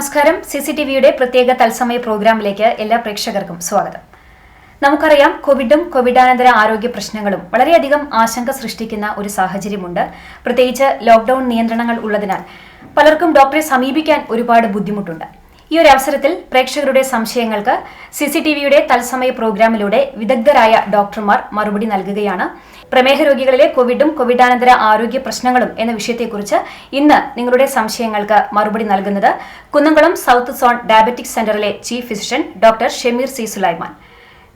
നമസ്കാരം. CCTVയുടെ പ്രത്യേക തത്സമയ പ്രോഗ്രാമിലേക്ക് എല്ലാ പ്രേക്ഷകർക്കും സ്വാഗതം. നമുക്കറിയാം, കോവിഡും കോവിഡാനന്തര ആരോഗ്യ പ്രശ്നങ്ങളും വളരെയധികം ആശങ്ക സൃഷ്ടിക്കുന്ന ഒരു സാഹചര്യമുണ്ട്. പ്രത്യേകിച്ച് ലോക്ക്ഡൌൺ നിയന്ത്രണങ്ങൾ ഉള്ളതിനാൽ പലർക്കും ഡോക്ടറെ സമീപിക്കാൻ ഒരുപാട് ബുദ്ധിമുട്ടുണ്ട്. ഈ ഒരു അവസരത്തിൽ പ്രേക്ഷകരുടെ സംശയങ്ങൾക്ക് CCTVയുടെ തത്സമയ പ്രോഗ്രാമിലൂടെ വിദഗ്ധരായ ഡോക്ടർമാർ മറുപടി നൽകുകയാണ്. പ്രമേഹ രോഗികളിലെ കോവിഡും കോവിഡാനന്തര ആരോഗ്യ പ്രശ്നങ്ങളും എന്ന വിഷയത്തെക്കുറിച്ച് ഇന്ന് നിങ്ങളുടെ സംശയങ്ങൾക്ക് മറുപടി നൽകുന്നത് കുന്നംകുളം സൗത്ത് സോൺ ഡയബറ്റിക് സെന്ററിലെ chief physician doctor Shameer C Sulaiman.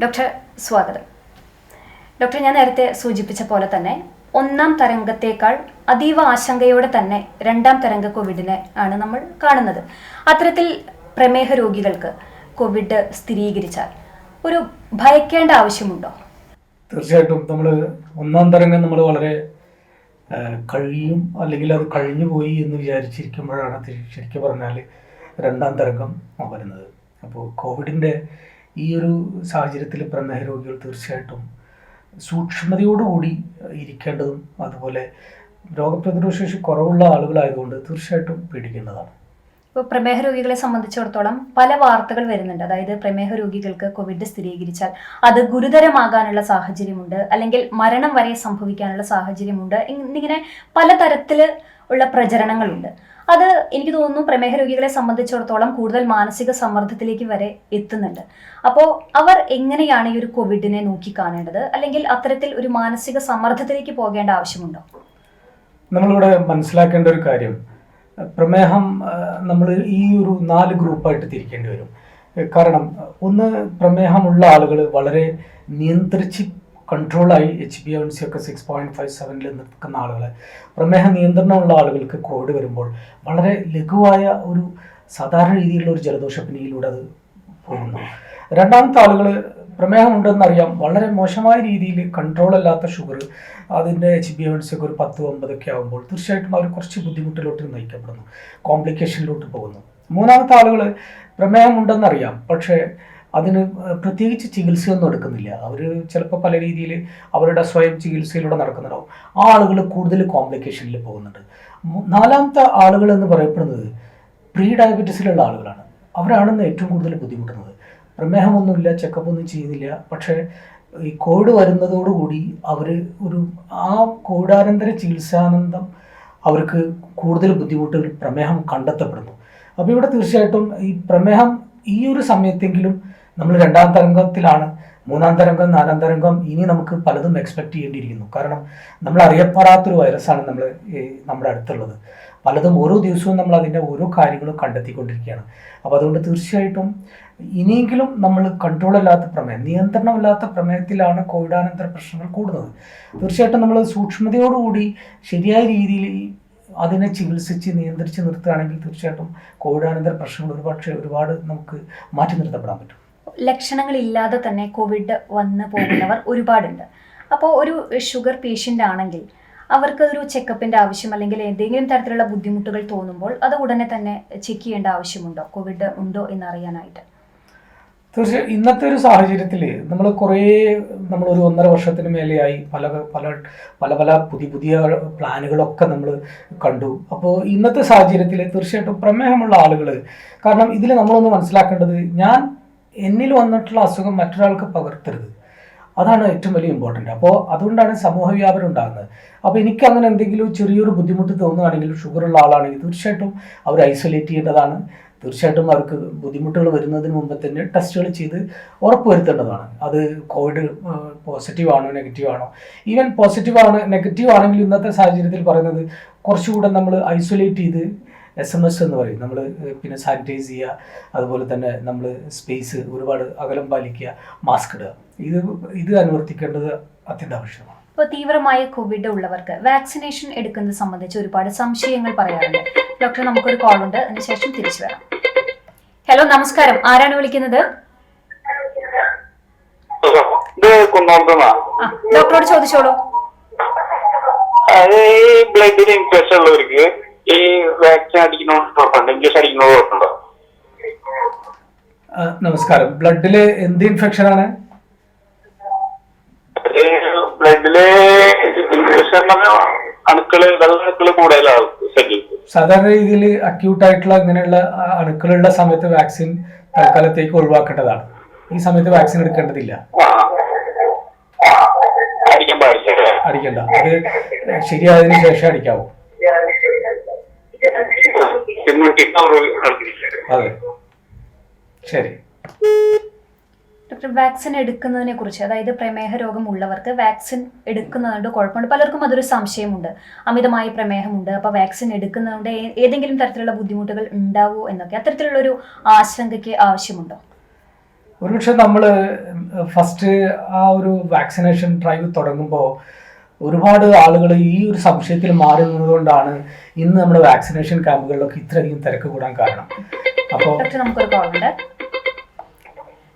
Doctor, സ്വാഗതം. ഡോക്ടർ, ഞാൻ നേരത്തെ സൂചിപ്പിച്ച പോലെ തന്നെ ഒന്നാം തരംഗത്തേക്കാൾ അതീവ ആശങ്കയോടെ തന്നെ രണ്ടാം തരംഗ കോവിഡിനെ ആണ് നമ്മൾ കാണുന്നത്. അത്തരത്തിൽ പ്രമേഹ രോഗികൾക്ക് കോവിഡ് സ്ഥിരീകരിച്ചാൽ ഒരു ഭയക്കേണ്ട ആവശ്യമുണ്ടോ? തീർച്ചയായിട്ടും നമ്മൾ ഒന്നാം തരംഗം നമ്മൾ വളരെ കഴിയും അല്ലെങ്കിൽ അത് കഴിഞ്ഞു പോയി എന്ന് വിചാരിച്ചിരിക്കുമ്പോഴാണ് ശരിക്കും പറഞ്ഞാൽ രണ്ടാം തരംഗം വരുന്നത്. അപ്പോൾ കോവിഡിൻ്റെ ഈ ഒരു സാഹചര്യത്തിൽ പ്രമേഹ രോഗികൾ തീർച്ചയായിട്ടും സൂക്ഷ്മതയോടുകൂടി ഇരിക്കേണ്ടതും അതുപോലെ രോഗപ്രതിരോധ ശേഷി കുറവുള്ള ആളുകളായതുകൊണ്ട് തീർച്ചയായിട്ടും പേടിക്കേണ്ടതാണ്. ഇപ്പോൾ പ്രമേഹ രോഗികളെ സംബന്ധിച്ചിടത്തോളം പല വാർത്തകൾ വരുന്നുണ്ട്. അതായത് പ്രമേഹ രോഗികൾക്ക് കോവിഡ് സ്ഥിരീകരിച്ചാൽ അത് ഗുരുതരമാകാനുള്ള സാഹചര്യമുണ്ട്, അല്ലെങ്കിൽ മരണം വരെ സംഭവിക്കാനുള്ള സാഹചര്യമുണ്ട്. ഇങ്ങനെ പലതരത്തിൽ ഉള്ള പ്രചരണങ്ങളുണ്ട്. അത് എനിക്ക് തോന്നുന്നു പ്രമേഹ രോഗികളെ സംബന്ധിച്ചിടത്തോളം കൂടുതൽ മാനസിക സമ്മർദ്ദത്തിലേക്ക് വരെ എത്തുന്നുണ്ട്. അപ്പോൾ അവർ എങ്ങനെയാണ് ഈ ഒരു കോവിഡിനെ നോക്കിക്കാണേണ്ടത്, അല്ലെങ്കിൽ അത്തരത്തിൽ ഒരു മാനസിക സമ്മർദ്ദത്തിലേക്ക് പോകേണ്ട ആവശ്യമുണ്ടോ? നമ്മളിവിടെ മനസ്സിലാക്കേണ്ട ഒരു കാര്യം, പ്രമേഹം നമ്മൾ ഈ ഒരു 4 ഗ്രൂപ്പായിട്ട് തിരിക്കേണ്ടി വരും. കാരണം ഒന്ന്, പ്രമേഹമുള്ള ആളുകൾ വളരെ നിയന്ത്രിച്ച് കൺട്രോളായി HbA1c ഒക്കെ 6.57 നിൽക്കുന്ന ആളുകൾ, പ്രമേഹ നിയന്ത്രണമുള്ള ആളുകൾക്ക് കോവിഡ് വരുമ്പോൾ വളരെ ലഘുവായ ഒരു സാധാരണ രീതിയിലുള്ള ഒരു ജലദോഷപ്പനിയിലൂടെ അത് പോകുന്നു. രണ്ടാമത്തെ ആളുകൾ പ്രമേഹമുണ്ടെന്നറിയാം, വളരെ മോശമായ രീതിയിൽ കൺട്രോൾ അല്ലാത്ത ഷുഗർ, അതിൻ്റെ HbA1c ഒക്കെ ഒരു 10-9 ആകുമ്പോൾ തീർച്ചയായിട്ടും അവർ കുറച്ച് ബുദ്ധിമുട്ടിലോട്ട് നയിക്കപ്പെടുന്നു, കോംപ്ലിക്കേഷനിലോട്ട് പോകുന്നു. മൂന്നാമത്തെ ആളുകൾ പ്രമേഹമുണ്ടെന്നറിയാം, പക്ഷേ അതിന് പ്രത്യേകിച്ച് ചികിത്സയൊന്നും എടുക്കുന്നില്ല. അവർ ചിലപ്പോൾ പല രീതിയിൽ അവരുടെ സ്വയം ചികിത്സയിലൂടെ നടക്കുന്നുണ്ടാവും. ആ ആളുകൾ കൂടുതൽ കോംപ്ലിക്കേഷനിൽ പോകുന്നുണ്ട്. നാലാമത്തെ ആളുകൾ എന്ന് പറയപ്പെടുന്നത് പ്രീ ഡയബറ്റീസിലുള്ള ആളുകളാണ്. അവരാണെന്ന് ഏറ്റവും കൂടുതൽ ബുദ്ധിമുട്ടുന്നത്. പ്രമേഹമൊന്നുമില്ല, ചെക്കപ്പ് ഒന്നും ചെയ്യുന്നില്ല, പക്ഷേ ഈ കോവിഡ് വരുന്നതോടുകൂടി അവർ ആ കോവിഡാനന്തര ചികിത്സാനന്തം അവർക്ക് കൂടുതൽ ബുദ്ധിമുട്ടുകൾ പ്രമേഹം കണ്ടെത്തപ്പെടുന്നു. അപ്പോൾ ഇവിടെ തീർച്ചയായിട്ടും ഈ പ്രമേഹം ഈ ഒരു സമയത്തെങ്കിലും നമ്മൾ രണ്ടാം തരംഗത്തിലാണ്. മൂന്നാം തരംഗം, നാലാം തരംഗം ഇനി നമുക്ക് പലതും എക്സ്പെക്ട് ചെയ്യേണ്ടിയിരിക്കുന്നു. കാരണം നമ്മൾ അറിയപ്പെടാത്തൊരു വൈറസാണ് നമ്മുടെ അടുത്തുള്ളത്. പലതും ഓരോ ദിവസവും നമ്മൾ അതിൻ്റെ ഓരോ കാര്യങ്ങളും കണ്ടെത്തിക്കൊണ്ടിരിക്കുകയാണ്. അപ്പോൾ അതുകൊണ്ട് തീർച്ചയായിട്ടും ഇനിയെങ്കിലും നമ്മൾ കൺട്രോളല്ലാത്ത പ്രമേഹം, നിയന്ത്രണമില്ലാത്ത പ്രമേഹത്തിലാണ് കോവിഡാനന്തര പ്രശ്നങ്ങൾ കൂടുന്നത്. തീർച്ചയായിട്ടും നമ്മൾ സൂക്ഷ്മതയോടുകൂടി ശരിയായ രീതിയിൽ അതിനെ ചികിത്സിച്ച് നിയന്ത്രിച്ച് നിർത്തുകയാണെങ്കിൽ തീർച്ചയായിട്ടും കോവിഡാനന്തര പ്രശ്നങ്ങൾ ഒരുപാട് നമുക്ക് മാറ്റി നിർത്തപ്പെടാൻ പറ്റും. ലക്ഷണങ്ങളില്ലാതെ തന്നെ കോവിഡ് വന്ന് പോകുന്നവർ ഒരുപാടുണ്ട്. അപ്പോൾ ഒരു ഷുഗർ പേഷ്യൻ്റ് ആണെങ്കിൽ അവർക്ക് ഒരു ചെക്കപ്പിൻ്റെ ആവശ്യം, അല്ലെങ്കിൽ ഏതെങ്കിലും തരത്തിലുള്ള ബുദ്ധിമുട്ടുകൾ തോന്നുമ്പോൾ അത് ഉടനെ തന്നെ ചെക്ക് ചെയ്യേണ്ട ആവശ്യമുണ്ടോ, കോവിഡ് ഉണ്ടോ എന്നറിയാനായിട്ട്? തീർച്ചയായും ഇന്നത്തെ ഒരു സാഹചര്യത്തിൽ നമ്മളൊരു 1.5 വർഷത്തിന് മേലെയായി പല പുതിയ പ്ലാനുകളൊക്കെ നമ്മൾ കണ്ടു. അപ്പോൾ ഇന്നത്തെ സാഹചര്യത്തിൽ തീർച്ചയായിട്ടും പ്രമേഹമുള്ള ആളുകൾ, കാരണം ഇതിൽ നമ്മളൊന്ന് മനസ്സിലാക്കേണ്ടത്, എന്നിൽ വന്നിട്ടുള്ള അസുഖം മറ്റൊരാൾക്ക് പകർത്തരുത്. അതാണ് ഏറ്റവും വലിയ ഇമ്പോർട്ടൻ്റ്. അപ്പോൾ അതുകൊണ്ടാണ് സമൂഹ വ്യാപനം ഉണ്ടാകുന്നത്. അപ്പോൾ എനിക്ക് അങ്ങനെ എന്തെങ്കിലും ചെറിയൊരു ബുദ്ധിമുട്ട് തോന്നുകയാണെങ്കിൽ, ഷുഗറുള്ള ആളാണെങ്കിൽ തീർച്ചയായിട്ടും അവർ ഐസൊലേറ്റ് ചെയ്യേണ്ടതാണ്. തീർച്ചയായിട്ടും അവർക്ക് ബുദ്ധിമുട്ടുകൾ വരുന്നതിന് മുമ്പ് തന്നെ ടെസ്റ്റുകൾ ചെയ്ത് ഉറപ്പുവരുത്തേണ്ടതാണ്. അത് കോവിഡ് പോസിറ്റീവ് ആണോ നെഗറ്റീവ് ആണോ. ഈവൻ നെഗറ്റീവ് ആണെങ്കിൽ ഇന്നത്തെ സാഹചര്യത്തിൽ പറയുന്നത് കുറച്ചുകൂടെ നമ്മൾ ഐസൊലേറ്റ് ചെയ്ത് SMS എന്ന് പറയും, നമ്മൾ പിന്നെ സാനിറ്റൈസ് ചെയ്യുക, അതുപോലെ തന്നെ നമ്മൾ സ്പേസ് ഒരുപാട് അകലം പാലിക്കുക, മാസ്ക് ഇടുക. ഇത് അനുവർത്തിക്കേണ്ടത് അത്യന്താപേക്ഷിതമാണ്. ഇപ്പോൾ തീവ്രമായ കോവിഡ് ഉള്ളവർക്ക് വാക്സിനേഷൻ എടുക്കുന്നത് സംബന്ധിച്ച് ഒരുപാട് സംശയങ്ങൾ പറയാറുണ്ട്. ഡോക്ടർ, നമുക്കൊരു കോൾ ഉണ്ട്, അതിനുശേഷം തിരിച്ചു വരാം. ഹലോ, നമസ്കാരം. ആരാണ് വിളിക്കുന്നത്? ഡോക്ടറോട് ചോദിച്ചോളൂ. ബ്ലഡിൽ ഇൻഫെക്ഷൻ ഉള്ളവർക്ക് ഈ വാക്സിൻ അടിക്കുന്നതുണ്ടോ? നമസ്കാരം. ബ്ലഡില് എന്ത് ഇൻഫെക്ഷൻ ആണ്? ബ്ലഡില് ഇൻഫെക്ഷൻ അണുക്കള്, വെള്ള അണുക്കള് കൂടുതലാണ് ശരീരത്തിൽ. സാധാരണ രീതിയിൽ അക്യൂട്ടായിട്ടുള്ള ഇങ്ങനെയുള്ള അണുക്കളുള്ള സമയത്ത് വാക്സിൻ തൽക്കാലത്തേക്ക് ഒഴിവാക്കേണ്ടതാണ്. ഈ സമയത്ത് വാക്സിൻ എടുക്കേണ്ടതില്ല, അടിക്കാൻ പാടില്ല. അടിക്കണ്ട. അത് ശരിയായതിനു ശേഷം അടിക്കാവൂ. അതെ, ശരി. ഡോക്ടർ, വാക്സിൻ എടുക്കുന്നതിനെ കുറിച്ച്, അതായത് പ്രമേഹ രോഗമുള്ളവർക്ക് വാക്സിൻ എടുക്കുന്നതുകൊണ്ട് കുഴപ്പമുണ്ട്. പലർക്കും അതൊരു സംശയമുണ്ട്. അമിതമായ പ്രമേഹമുണ്ട്, അപ്പോൾ വാക്സിൻ എടുക്കുന്നതുകൊണ്ട് ഏതെങ്കിലും തരത്തിലുള്ള ബുദ്ധിമുട്ടുകൾ ഉണ്ടാവുമോ എന്നൊക്കെ. അത്തരത്തിലുള്ളൊരു ആശങ്കയ്ക്ക് ആവശ്യമുണ്ടോ? ഒരുപക്ഷെ നമ്മൾ ഫസ്റ്റ് ആ ഒരു വാക്സിനേഷൻ ഡ്രൈവ് തുടങ്ങുമ്പോൾ ഒരുപാട് ആളുകൾ ഈ ഒരു സംശയത്തിൽ മാറി നിന്നതുകൊണ്ടാണ് ഇന്ന് നമ്മുടെ വാക്സിനേഷൻ ക്യാമ്പുകളിലൊക്കെ ഇത്രയധികം തിരക്ക് കൂടാൻ കാരണം. അപ്പോൾ ഡോക്ടർ, നമുക്കൊരു കോൾ ഉണ്ട്.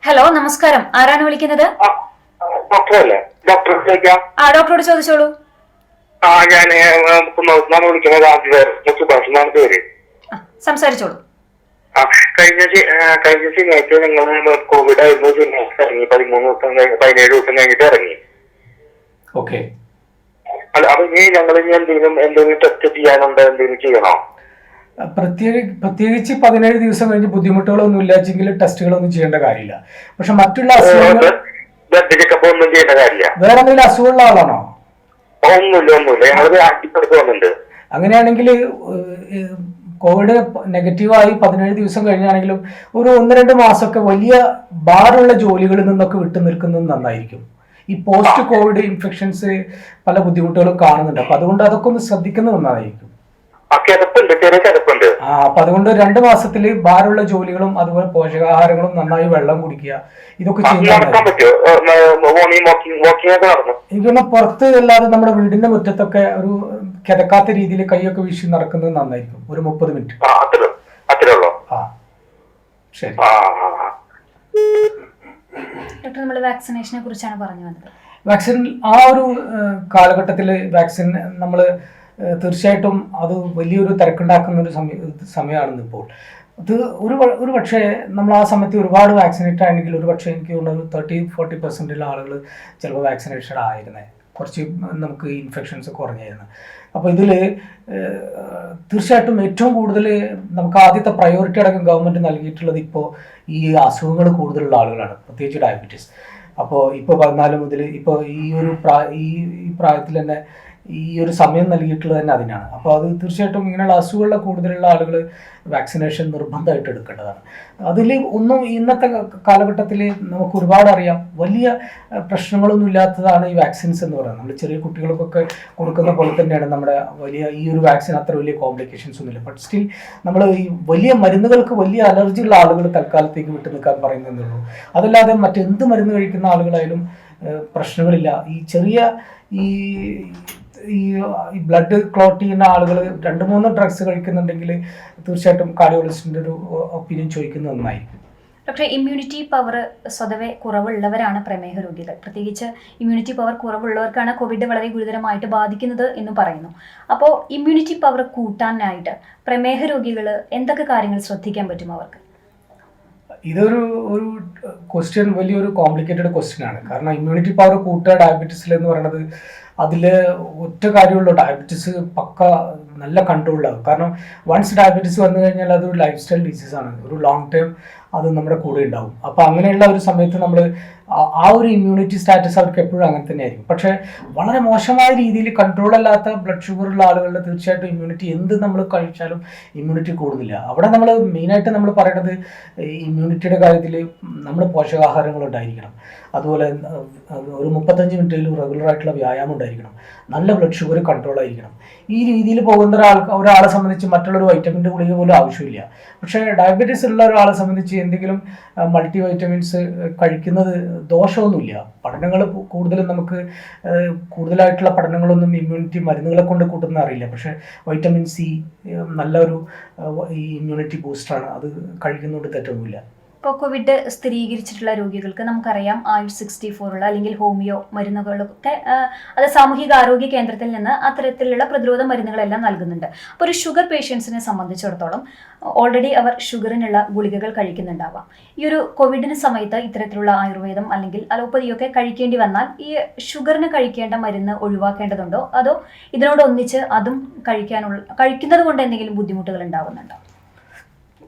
ഹലോ, നമസ്കാരം. ആരാണ് വിളിക്കുന്നത്? ഡോക്ടറോട് ചോദിച്ചോളൂ. ഞാൻ വിളിക്കുന്നത് പേര്. സംസാരിച്ചോളൂ. കഴിഞ്ഞ ശനിയാഴ്ച ഞങ്ങൾ കോവിഡ് ആയിരുന്നു. ശനിയാഴ്ച ഇറങ്ങി 17 ദിവസം കഴിഞ്ഞിട്ട് ഇറങ്ങി. ഓക്കെ. അപ്പൊ ഇനി ഞങ്ങൾ എന്തെങ്കിലും ടെസ്റ്റ് ചെയ്യാനുണ്ടോ, എന്തെങ്കിലും ചെയ്യണോ? പ്രത്യേകിച്ച് 17 ദിവസം കഴിഞ്ഞ് ബുദ്ധിമുട്ടുകളൊന്നും ഇല്ലെങ്കിൽ ടെസ്റ്റുകളൊന്നും ചെയ്യേണ്ട കാര്യമില്ല. പക്ഷെ മറ്റുള്ള അസുഖങ്ങൾ, ഒന്നും ചെയ്യേണ്ട കാര്യമില്ല. വേറെ എന്തെങ്കിലും അസുഖമുള്ള ആളാണോ? ഒന്നുമില്ല. ഞങ്ങൾ ആക്കിപ്പെടുത്ത് വന്നിട്ടുണ്ട്. അങ്ങനെയാണെങ്കിൽ കോവിഡ് നെഗറ്റീവായി 17 ദിവസം കഴിഞ്ഞാണെങ്കിലും ഒരു 1-2 മാസമൊക്കെ വലിയ ഭാരമുള്ള ജോലികളിൽ നിന്നൊക്കെ വിട്ടു നിൽക്കുന്നത് നന്നായിരിക്കും. ഈ പോസ്റ്റ് കോവിഡ് ഇൻഫെക്ഷൻസ് പല ബുദ്ധിമുട്ടുകളും കാണുന്നുണ്ട്. അപ്പൊ അതുകൊണ്ട് അതൊക്കെ ഒന്ന് ശ്രദ്ധിക്കുന്നത് നന്നായിരിക്കും. അപ്പൊ അതുകൊണ്ട് 2 മാസത്തില് ഭാരമുള്ള ജോലികളും അതുപോലെ പോഷകാഹാരങ്ങളും നന്നായി വെള്ളം കുടിക്കുക, ഇതൊക്കെ എനിക്കൊന്ന് പുറത്ത് അല്ലാതെ നമ്മുടെ വീടിന്റെ മുറ്റത്തൊക്കെ ഒരു കിതക്കാത്ത രീതിയിൽ കൈയൊക്കെ വീശി നടക്കുന്നത് നന്നായിരിക്കും. ഒരു 30 മിനിറ്റ്. ശരി. ഡോക്ടർ, നമ്മൾ വാക്സിനേഷനെ കുറിച്ചാണ് പറഞ്ഞു വന്നത്. വാക്സിൻ ആ ഒരു കാലഘട്ടത്തിൽ വാക്സിൻ നമ്മൾ തീർച്ചയായിട്ടും അത് വലിയൊരു തിരക്കുണ്ടാക്കുന്ന ഒരു സമയമാണെന്ന് ഇപ്പോൾ. അത് ഒരു പക്ഷേ നമ്മൾ ആ സമയത്ത് ഒരുപാട് വാക്സിനേറ്റ് ആണെങ്കിൽ ഒരു പക്ഷേ എനിക്ക് തോന്നുന്നു 30-40% ആളുകൾ ചിലപ്പോൾ വാക്സിനേറ്റഡ് ആയിരുന്നേ. കുറച്ച് നമുക്ക് ഇൻഫെക്ഷൻസ് കുറഞ്ഞായിരുന്നു. അപ്പോൾ ഇതിൽ തീർച്ചയായിട്ടും ഏറ്റവും കൂടുതൽ നമുക്ക് ആദ്യത്തെ പ്രയോറിറ്റി അടക്കം ഗവൺമെൻറ് നൽകിയിട്ടുള്ളത് ഇപ്പോൾ ഈ അസുഖങ്ങൾ കൂടുതലുള്ള ആളുകളാണ്, പ്രത്യേകിച്ച് ഡയബറ്റീസ്. അപ്പോൾ ഇപ്പോൾ 14 മുതൽ ഇപ്പോൾ ഈ പ്രായത്തിൽ തന്നെ ഈ ഒരു സമയം നൽകിയിട്ടുള്ളത് തന്നെ അതിനാണ്. അപ്പോൾ അത് തീർച്ചയായിട്ടും ഇങ്ങനെയുള്ള അസുഖമുള്ള കൂടുതലുള്ള ആളുകൾ വാക്സിനേഷൻ നിർബന്ധമായിട്ട് എടുക്കേണ്ടതാണ്. അതിൽ ഒന്നും ഇന്നത്തെ കാലഘട്ടത്തിൽ നമുക്ക് ഒരുപാട് അറിയാം, വലിയ പ്രശ്നങ്ങളൊന്നും ഇല്ലാത്തതാണ് ഈ വാക്സിൻസ് എന്ന് പറയുന്നത്. നമ്മൾ ചെറിയ കുട്ടികൾക്കൊക്കെ കൊടുക്കുന്ന പോലെ തന്നെയാണ് നമ്മുടെ വലിയ ഈ ഒരു വാക്സിൻ. അത്ര വലിയ കോംപ്ലിക്കേഷൻസ് ഒന്നുമില്ല. ബട്ട് സ്റ്റിൽ നമ്മൾ ഈ വലിയ മരുന്നുകൾക്ക് വലിയ അലർജി ഉള്ള ആളുകൾ തൽക്കാലത്തേക്ക് വിട്ടു നിൽക്കാൻ പറയുന്നതെന്നുള്ളൂ. അതല്ലാതെ മറ്റെന്ത് മരുന്ന് കഴിക്കുന്ന ആളുകളായാലും പ്രശ്നങ്ങളില്ല. ഈ ചെറിയ ഈ ബ്ലഡ് ക്ലോട്ട് ചെയ്യുന്ന ആളുകൾ 2-3 ഡ്രഗ്സ് കഴിക്കുന്നുണ്ടെങ്കിൽ തീർച്ചയായിട്ടും കാർഡിയോളജിസ്റ്റിന്റെ ഒരു ഒപ്പീനിയൻ ചോദിക്കുന്നത് നന്നായിരിക്കും. ഡോക്ടർ, ഇമ്മ്യൂണിറ്റി പവർ സ്വതവേ കുറവുള്ളവരാണ് പ്രമേഹ രോഗികൾ. പ്രത്യേകിച്ച് ഇമ്മ്യൂണിറ്റി പവർ കുറവുള്ളവർക്കാണ് കോവിഡ് വളരെ ഗുരുതരമായിട്ട് ബാധിക്കുന്നത് എന്ന് പറയുന്നു. അപ്പോൾ ഇമ്മ്യൂണിറ്റി പവർ കൂട്ടാനായിട്ട് പ്രമേഹ രോഗികൾ എന്തൊക്കെ കാര്യങ്ങൾ ശ്രദ്ധിക്കാൻ പറ്റും അവർക്ക്? ഇതൊരു ക്വസ്റ്റ്യൻ വലിയൊരു കോംപ്ലിക്കേറ്റഡ് ക്വസ്റ്റ്യൻ ആണ്. കാരണം ഇമ്മ്യൂണിറ്റി പവർ കൂട്ടുക ഡയബറ്റീസിൽ എന്ന് പറയുന്നത് അതിൽ ഒറ്റ കാര്യമുള്ളൂ, ഡയബറ്റീസ് പക്ക നല്ല കൺട്രോളിലാകും. കാരണം വൺസ് ഡയബറ്റീസ് വന്നു കഴിഞ്ഞാൽ അതൊരു ലൈഫ് സ്റ്റൈൽ ഡിസീസാണ്, ഒരു ലോങ് ടൈം അത് നമ്മുടെ കൂടെ ഉണ്ടാവും. അപ്പോൾ അങ്ങനെയുള്ള ഒരു സമയത്ത് നമ്മൾ ആ ഒരു ഇമ്മ്യൂണിറ്റി സ്റ്റാറ്റസ് അവർക്ക് എപ്പോഴും അങ്ങനെ തന്നെ ആയിരിക്കും. പക്ഷേ വളരെ മോശമായ രീതിയിൽ കൺട്രോൾ അല്ലാത്ത ബ്ലഡ് ഷുഗർ ഉള്ള ആളുകളുടെ തീർച്ചയായിട്ടും ഇമ്മ്യൂണിറ്റി എന്ത് നമ്മൾ കഴിച്ചാലും ഇമ്മ്യൂണിറ്റി കൂടുന്നില്ല. അവിടെ നമ്മൾ മെയിനായിട്ട് നമ്മൾ പറയുന്നത് ഇമ്മ്യൂണിറ്റിയുടെ കാര്യത്തിൽ നമ്മൾ പോഷകാഹാരങ്ങൾ ഉണ്ടായിരിക്കണം. അതുപോലെ ഒരു 35 മിനിറ്റിൽ റെഗുലറായിട്ടുള്ള വ്യായാമം ഉണ്ടായിരിക്കണം. നല്ല ബ്ലഡ് ഷുഗർ കൺട്രോൾ ആയിരിക്കണം. ഈ രീതിയിൽ പോകുന്ന ഒരാളെ സംബന്ധിച്ച് മറ്റുള്ളൊരു വൈറ്റമിൻ്റെ ഗുളിക പോലും ആവശ്യമില്ല. പക്ഷേ ഡയബറ്റീസ് ഉള്ള ഒരാളെ സംബന്ധിച്ച് എന്തെങ്കിലും മൾട്ടി വൈറ്റമിൻസ് കഴിക്കുന്നത് ദോഷമൊന്നുമില്ല. പഠനങ്ങൾ കൂടുതലും നമുക്ക് കൂടുതലായിട്ടുള്ള പഠനങ്ങളൊന്നും ഇമ്മ്യൂണിറ്റി മരുന്നുകളെ കൊണ്ട് കൂട്ടുന്ന അറിയില്ല. പക്ഷേ വൈറ്റമിൻ സി നല്ലൊരു ഈ ഇമ്മ്യൂണിറ്റി ബൂസ്റ്ററാണ്, അത് കഴിക്കുന്നതുകൊണ്ട് തെറ്റൊന്നുമില്ല. ഇപ്പോൾ കോവിഡ് സ്ഥിരീകരിച്ചിട്ടുള്ള രോഗികൾക്ക് നമുക്കറിയാം ആയുഷ് 64 ഉള്ള അല്ലെങ്കിൽ ഹോമിയോ മരുന്നുകളൊക്കെ അത് സാമൂഹിക ആരോഗ്യ കേന്ദ്രത്തിൽ നിന്ന് അത്തരത്തിലുള്ള പ്രതിരോധ മരുന്നുകളെല്ലാം നൽകുന്നുണ്ട്. അപ്പോൾ ഒരു ഷുഗർ പേഷ്യൻസിനെ സംബന്ധിച്ചിടത്തോളം ഓൾറെഡി അവർ ഷുഗറിനുള്ള ഗുളികകൾ കഴിക്കുന്നുണ്ടാവാം. ഈ ഒരു കോവിഡിന് സമയത്ത് ഇത്തരത്തിലുള്ള ആയുർവേദം അല്ലെങ്കിൽ അലോപ്പതിയൊക്കെ കഴിക്കേണ്ടി വന്നാൽ ഈ ഷുഗറിന് കഴിക്കേണ്ട മരുന്ന് ഒഴിവാക്കേണ്ടതുണ്ടോ, അതോ ഇതിനോടൊന്നിച്ച് അതും കഴിക്കുന്നത് കൊണ്ട് എന്തെങ്കിലും ബുദ്ധിമുട്ടുകൾ ഉണ്ടാവുന്നുണ്ടോ?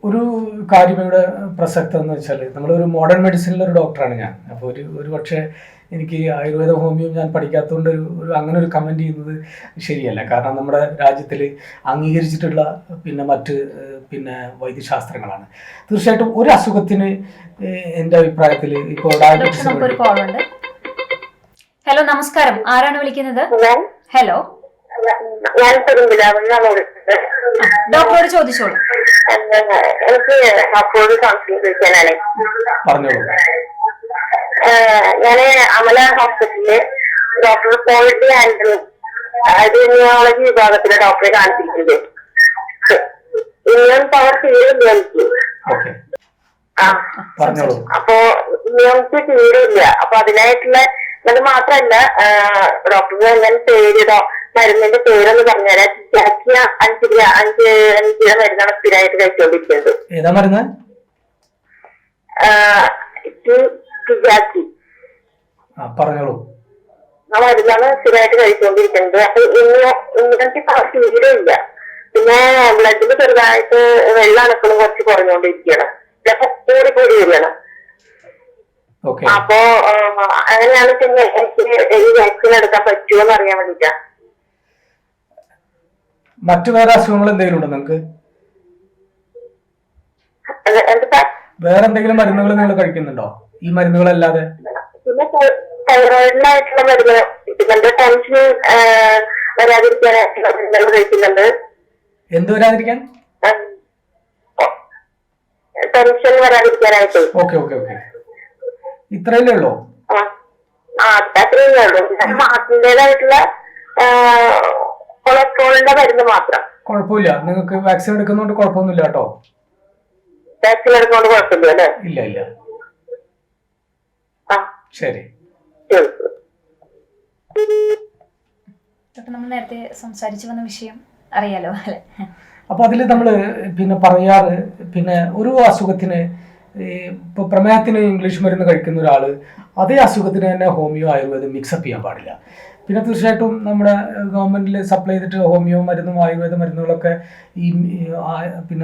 ഒരു കാര്യം ഇവിടെ പ്രസക്തം എന്ന് വെച്ചാൽ നമ്മളൊരു മോഡേൺ മെഡിസിനിലൊരു ഡോക്ടറാണ് ഞാൻ. അപ്പോൾ ഒരു പക്ഷേ എനിക്ക് ആയുർവേദ ഹോമിയോ ഞാൻ പഠിക്കാത്തതുകൊണ്ട് അങ്ങനെ ഒരു കമൻറ്റ് ചെയ്യുന്നത് ശരിയല്ല. കാരണം നമ്മുടെ രാജ്യത്തിൽ അംഗീകരിച്ചിട്ടുള്ള മറ്റ് വൈദ്യശാസ്ത്രങ്ങളാണ്. തീർച്ചയായിട്ടും ഒരു അസുഖത്തിന് എൻ്റെ അഭിപ്രായത്തിൽ ഇപ്പോൾ ഡയബറ്റീസ്. ഹലോ, നമസ്കാരം. ആരാണ് വിളിക്കുന്നത്? ഹലോ, ഡോക്ടറോട് ചോദിച്ചോളൂ. എനിക്ക് അപ്പോഴും സംശയം ചോദിക്കാനാണ്. പറഞ്ഞോളൂ. ഞാന് അമല ഹോസ്പിറ്റലില് ഡോക്ടർ ക്വാളിറ്റി ആൻഡ് ഇമ്മ്യൂണോളജി വിഭാഗത്തിലെ ഡോക്ടറെ കാണിച്ചിട്ടുണ്ട്. ഇമ്മ്യൂൺ പവർ തീരില്ല എനിക്ക്. അപ്പൊ ഇമ്മ്യൂണിറ്റി തീരില്ല. അപ്പൊ അതിനായിട്ടുള്ള അത് മാത്രല്ല, ഡോക്ടറിന് ഞാൻ പേരിടോ മരുന്നിന്റെ പേരൊന്ന് പറഞ്ഞുതരാം. അഞ്ച് മരുന്നാണ് സ്ഥിരമായിട്ട് കഴിച്ചുകൊണ്ടിരിക്കുന്നത്. ഏതാ മരുന്ന്? പറഞ്ഞോളൂ. ആ മരുന്നാണ് സ്ഥിരമായിട്ട് കഴിച്ചുകൊണ്ടിരിക്കുന്നത്. അപ്പൊ ഇമ്മ്യൂണിറ്റി പവർ തീരെ ഇല്ല. പിന്നെ ബ്ലഡിന് ചെറുതായിട്ട് വെള്ളം അണക്കളും കുറച്ച് കുറഞ്ഞുകൊണ്ടിരിക്കുകയാണ്. കൂടി വരികയാണ്. അപ്പൊ അങ്ങനെയാണ് പിന്നെ എനിക്ക് ഈ വാക്സിൻ എടുക്കാൻ പറ്റുമോ എന്ന് അറിയാൻ വേണ്ടിട്ടാ. മറ്റു വേറെ അസുഖങ്ങൾ എന്തെങ്കിലും ഉണ്ടോ നിങ്ങൾക്ക്? വേറെ എന്തെങ്കിലും മരുന്നുകൾ നിങ്ങൾ കഴിക്കുന്നുണ്ടോ ഈ മരുന്നുകളല്ലാതെ? പിന്നെ തൈറോയിഡിനായിട്ടുള്ള മരുന്ന് കഴിക്കുന്നുണ്ട്. ടെൻഷൻ വരാതിരിക്കാനായിട്ടുള്ള മരുന്നുകൾ കഴിക്കുന്നുണ്ട്. എന്ത് വരാതിരിക്കാൻ? ടെൻഷൻ വരാതിരിക്കാനായിട്ട്. ഓക്കെ. ഇത്രയല്ലേ ഉള്ളൂ? അത്രയല്ലേ ഉള്ളൂ. ഹാർട്ടിന്റേതായിട്ടുള്ള കൊളസ്ട്രോളിന്റെ മരുന്ന് മാത്രം. കുഴപ്പമില്ല. നിങ്ങൾക്ക് വാക്സിൻ എടുക്കുന്നതുകൊണ്ട് കുഴപ്പമൊന്നുമില്ല കേട്ടോ. വാക്സിൻ എടുക്കുന്നതുകൊണ്ട് കുഴപ്പമില്ല അല്ലേ? ഇല്ല. ശരി. നമ്മൾ നേരത്തെ സംസാരിച്ചു വന്ന വിഷയം അറിയാലോ അല്ലെ? അപ്പൊ അതിൽ നമ്മൾ പറയാറ് ഒരു അസുഖത്തിന് ഇപ്പോൾ പ്രമേഹത്തിന് ഇംഗ്ലീഷ് മരുന്ന് കഴിക്കുന്ന ഒരാൾ അതേ അസുഖത്തിന് തന്നെ ഹോമിയോ ആയുർവേദം മിക്സപ്പ് ചെയ്യാൻ പാടില്ല. തീർച്ചയായിട്ടും നമ്മുടെ ഗവൺമെന്റിൽ സപ്ലൈ ചെയ്തിട്ട് ഹോമിയോ മരുന്നും ആയുർവേദ മരുന്നുകളൊക്കെ ഈ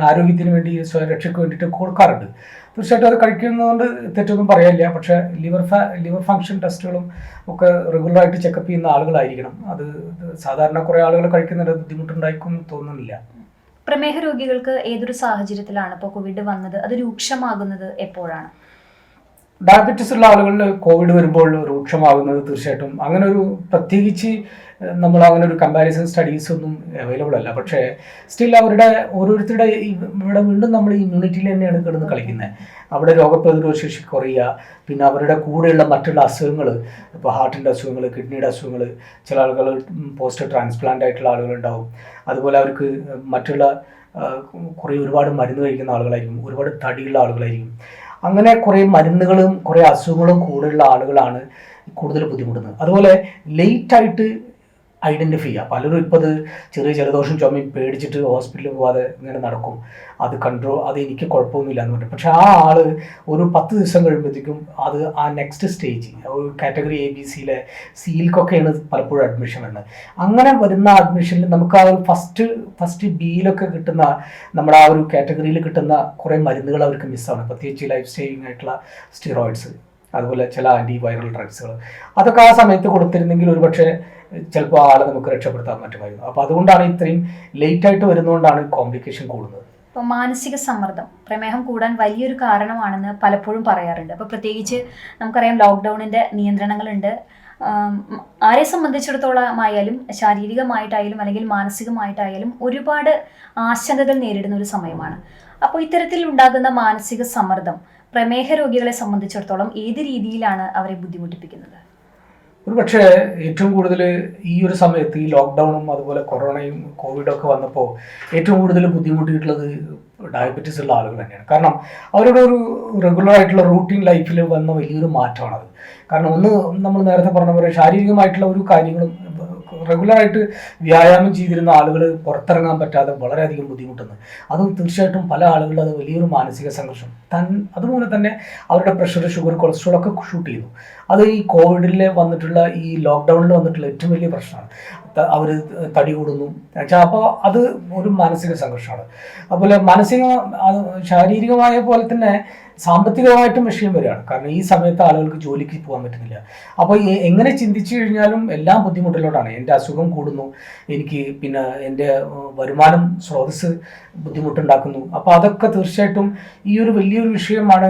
ആരോഗ്യത്തിന് വേണ്ടി സ്വയരക്ഷയ്ക്ക് വേണ്ടിയിട്ട് കൊടുക്കാറുണ്ട്. തീർച്ചയായിട്ടും അത് കഴിക്കുന്നതുകൊണ്ട് തെറ്റൊന്നും പറയാനില്ല. പക്ഷേ ലിവർ ഫങ്ഷൻ ടെസ്റ്റുകളും ഒക്കെ റെഗുലറായിട്ട് ചെക്കപ്പ് ചെയ്യുന്ന ആളുകളായിരിക്കണം. അത് സാധാരണ കുറേ ആളുകൾ കഴിക്കുന്നതിന് ബുദ്ധിമുട്ടുണ്ടായിരിക്കും തോന്നുന്നില്ല. പ്രമേഹ രോഗികൾക്ക് ഏതൊരു സാഹചര്യത്തിലാണ് ഇപ്പോൾ കോവിഡ് വന്നത്? അത് രൂക്ഷമാകുന്നത് എപ്പോഴാണ്? ഡയബറ്റീസ് ഉള്ള ആളുകളിൽ കോവിഡ് വരുമ്പോൾ രൂക്ഷമാകുന്നത് തീർച്ചയായിട്ടും അങ്ങനെ ഒരു പ്രത്യേകിച്ച് നമ്മൾ അങ്ങനെ ഒരു കമ്പാരിസൺ സ്റ്റഡീസ് ഒന്നും അവൈലബിൾ അല്ല. പക്ഷേ സ്റ്റിൽ അവരുടെ ഓരോരുത്തരുടെ ഇവിടെ വീണ്ടും നമ്മൾ ഇമ്മ്യൂണിറ്റിയിൽ തന്നെയാണ് കിടന്ന് കളിക്കുന്നത്. അവിടെ രോഗപ്രതിരോധ ശേഷി കുറയുക, അവരുടെ കൂടെയുള്ള മറ്റുള്ള അസുഖങ്ങൾ, ഇപ്പോൾ ഹാർട്ടിൻ്റെ അസുഖങ്ങൾ, കിഡ്നിയുടെ അസുഖങ്ങൾ, ചില ആളുകൾ പോസ്റ്റ് ട്രാൻസ്പ്ലാന്റ് ആയിട്ടുള്ള ആളുകളുണ്ടാവും. അതുപോലെ അവർക്ക് മറ്റുള്ള ഒരുപാട് മരുന്ന് കഴിക്കുന്ന ആളുകളായിരിക്കും, ഒരുപാട് തടിയുള്ള ആളുകളായിരിക്കും. അങ്ങനെ കുറേ മരുന്നുകളും കുറേ അസുഖങ്ങളും കൂടുതലുള്ള ആളുകളാണ് കൂടുതൽ ബുദ്ധിമുട്ടുന്നത്. അതുപോലെ ലേറ്റായിട്ട് ഐഡൻറ്റിഫൈ ചെയ്യുക. പലരും ഇപ്പോൾ അത് ചെറിയ ജലദോഷം ചുമയും പേടിച്ചിട്ട് ഹോസ്പിറ്റലിൽ പോകാതെ ഇങ്ങനെ നടക്കും. അത് എനിക്ക് കുഴപ്പമൊന്നുമില്ല എന്ന് പറഞ്ഞു. പക്ഷെ ആ ആൾ ഒരു 10 ദിവസം കഴിയുമ്പോഴത്തേക്കും അത് ആ നെക്സ്റ്റ് സ്റ്റേജ് ഒരു കാറ്റഗറി ABCയിലെ സിയിൽക്കൊക്കെയാണ് പലപ്പോഴും അഡ്മിഷൻ വരുന്നത്. അങ്ങനെ വരുന്ന അഡ്മിഷനിൽ നമുക്ക് ആ ഒരു ഫസ്റ്റ് ബിയിലൊക്കെ കിട്ടുന്ന നമ്മുടെ ആ ഒരു കാറ്റഗറിയിൽ കിട്ടുന്ന കുറേ മരുന്നുകൾ അവർക്ക് മിസ്സാണ്. പ്രത്യേകിച്ച് ലൈഫ് സേവിങ് ആയിട്ടുള്ള സ്റ്റിറോയിഡ്സ്, അതുപോലെ ചില ആൻറ്റിവൈറൽ ഡ്രഗ്സുകൾ, അതൊക്കെ ആ സമയത്ത് കൊടുത്തിരുന്നെങ്കിൽ ഒരുപക്ഷെ ചിലപ്പോൾ ആളെ നമുക്ക് രക്ഷപ്പെടുത്താൻ പറ്റുമായിരുന്നു. അപ്പോൾ അതുകൊണ്ടാണ് ഇത്രയും ലേറ്റായിട്ട് വരുന്നതുകൊണ്ടാണ് കോംപ്ലിക്കേഷൻ കൂടുന്നത്. ഇപ്പോൾ മാനസിക സമ്മർദ്ദം പ്രമേഹം കൂടാൻ വലിയൊരു കാരണമാണെന്ന് പലപ്പോഴും പറയാറുണ്ട്. അപ്പോൾ പ്രത്യേകിച്ച് നമുക്കറിയാം ലോക്ക്ഡൗണിൻ്റെ നിയന്ത്രണങ്ങളുണ്ട്. ആരെ സംബന്ധിച്ചിടത്തോളം ആയാലും ശാരീരികമായിട്ടായാലും അല്ലെങ്കിൽ മാനസികമായിട്ടായാലും ഒരുപാട് ആശങ്കകൾ നേരിടുന്ന ഒരു സമയമാണ്. അപ്പോൾ ഇത്തരത്തിൽ ഉണ്ടാകുന്ന മാനസിക സമ്മർദ്ദം പ്രമേഹ രോഗികളെ സംബന്ധിച്ചിടത്തോളം ഏത് രീതിയിലാണ് അവരെ ബുദ്ധിമുട്ടിപ്പിക്കുന്നത്? ഒരുപക്ഷെ ഏറ്റവും കൂടുതൽ ഈ ഒരു സമയത്ത് ഈ ലോക്ക്ഡൗണും അതുപോലെ കൊറോണയും കോവിഡൊക്കെ വന്നപ്പോൾ ഏറ്റവും കൂടുതൽ ബുദ്ധിമുട്ടിയിട്ടുള്ളത് ഡയബറ്റീസ് ഉള്ള ആളുകൾ തന്നെയാണ്. കാരണം അവരുടെ ഒരു റെഗുലർ ആയിട്ടുള്ള റൂട്ടീൻ ലൈഫിൽ വന്ന വലിയൊരു മാറ്റമാണത്. കാരണം ഒന്ന് നമ്മൾ നേരത്തെ പറഞ്ഞ പോലെ ശാരീരികമായിട്ടുള്ള ഒരു കാര്യങ്ങളും റെഗുലറായിട്ട് വ്യായാമം ചെയ്തിരുന്ന ആളുകൾ പുറത്തിറങ്ങാൻ പറ്റാതെ വളരെയധികം ബുദ്ധിമുട്ടുന്നു. അത് തീർച്ചയായിട്ടും പല ആളുകളുടെ അത് വലിയൊരു മാനസിക സംഘർഷം അതുപോലെ തന്നെ അവരുടെ പ്രഷർ, ഷുഗർ, കൊളസ്ട്രോൾ ഒക്കെ ഷൂട്ട് ചെയ്തു. അത് ഈ കോവിഡിൽ വന്നിട്ടുള്ള ഈ ലോക്ക്ഡൗണിൽ വന്നിട്ടുള്ള ഏറ്റവും വലിയ പ്രശ്നമാണ്. അവർ തടി കൂടുന്നു വെച്ചാൽ അപ്പോൾ അത് ഒരു മാനസിക സംഘർഷമാണ്. അതുപോലെ ശാരീരികമായ പോലെ തന്നെ സാമ്പത്തികമായിട്ടും വിഷയം വരികയാണ്. കാരണം ഈ സമയത്ത് ആളുകൾക്ക് ജോലിക്ക് പോകാൻ പറ്റുന്നില്ല. അപ്പോൾ എങ്ങനെ ചിന്തിച്ചു കഴിഞ്ഞാലും എല്ലാം ബുദ്ധിമുട്ടിലോട്ടാണ്. എൻ്റെ അസുഖം കൂടുന്നു, എനിക്ക് പിന്നെ എൻ്റെ വരുമാനം സ്രോതസ് ബുദ്ധിമുട്ടുണ്ടാക്കുന്നു. അപ്പോൾ അതൊക്കെ തീർച്ചയായിട്ടും ഈ ഒരു വലിയൊരു വിഷയമാണ്.